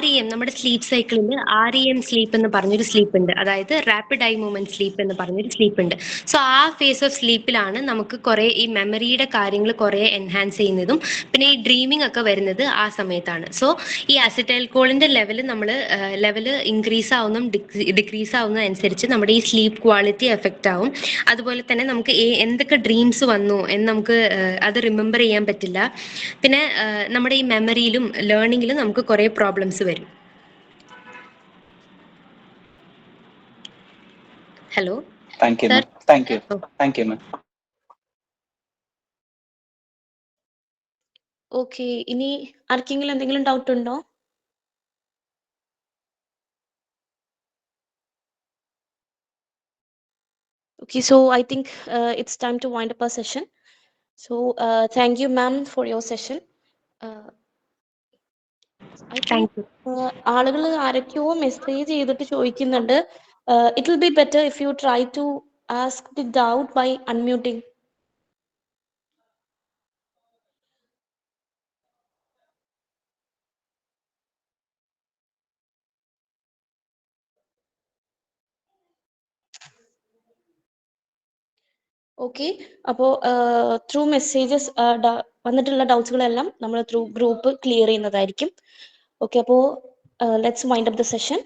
REM, നമ്മുടെ സ്ലീപ്പ് സൈക്കിളിൽ REM സ്ലീപ്പ് എന്ന് പറഞ്ഞൊരു സ്ലീപ്പ് ഉണ്ട്, അതായത് റാപ്പിഡ് ഐ മൂവ്മെന്റ് സ്ലീപ്പ് എന്ന് പറഞ്ഞൊരു സ്ലീപ്പ് ഉണ്ട്. സോ ആ ഫേസ് ഓഫ് സ്ലീപ്പിലാണ് നമുക്ക് കുറേ ഈ മെമ്മറിയുടെ കാര്യങ്ങൾ കുറേ എൻഹാൻസ് ചെയ്യുന്നതും പിന്നെ ഈ ഡ്രീമിംഗ് ഒക്കെ വരുന്നത് ആ സമയത്താണ്. സോ ഈ അസിറ്റൈൽകോളിന്റെ ലെവല് ഇൻക്രീസ് ആവുന്നതും ഡിക്രീസ് ആവുന്നതനുസരിച്ച് നമ്മുടെ ഈ സ്ലീപ്പ് ക്വാളിറ്റി എഫക്റ്റ് ആവും. അതുപോലെ തന്നെ നമുക്ക് എന്തൊക്കെ ഡ്രീംസ് വന്നു എന്ന് നമുക്ക് അത് റിമെമ്പർ ചെയ്യാൻ പറ്റില്ല. പിന്നെ നമ്മുടെ ഈ മെമ്മറിയിലും ലേണിങ്ങിലും നമുക്ക് കുറേ പ്രോബ്ലംസ് വരും. Hello. Thank you ma'am. Thank you ma'am. Okay, ഇനി ആർക്കെങ്കിലും എന്തെങ്കിലും ഡൗട്ട് ഉണ്ടോ? Okay, so I think it's time to wind up our session. So thank you, ma'am, for your session. I think ആളുകൾ ആരൊക്കെയോ മെസ്സേജ് ചെയ്തിട്ട് ചോദിക്കുന്നുണ്ട്. It will be better if you try to ask the doubt by unmuting. Okay, അപ്പോൾ through messages വന്നിട്ടുള്ള ഡൗട്ട്സുകളെല്ലാം നമ്മൾ through group clear ചെയ്യുന്നതായിരിക്കും. Okay, അപ്പോൾ let's wind up the session.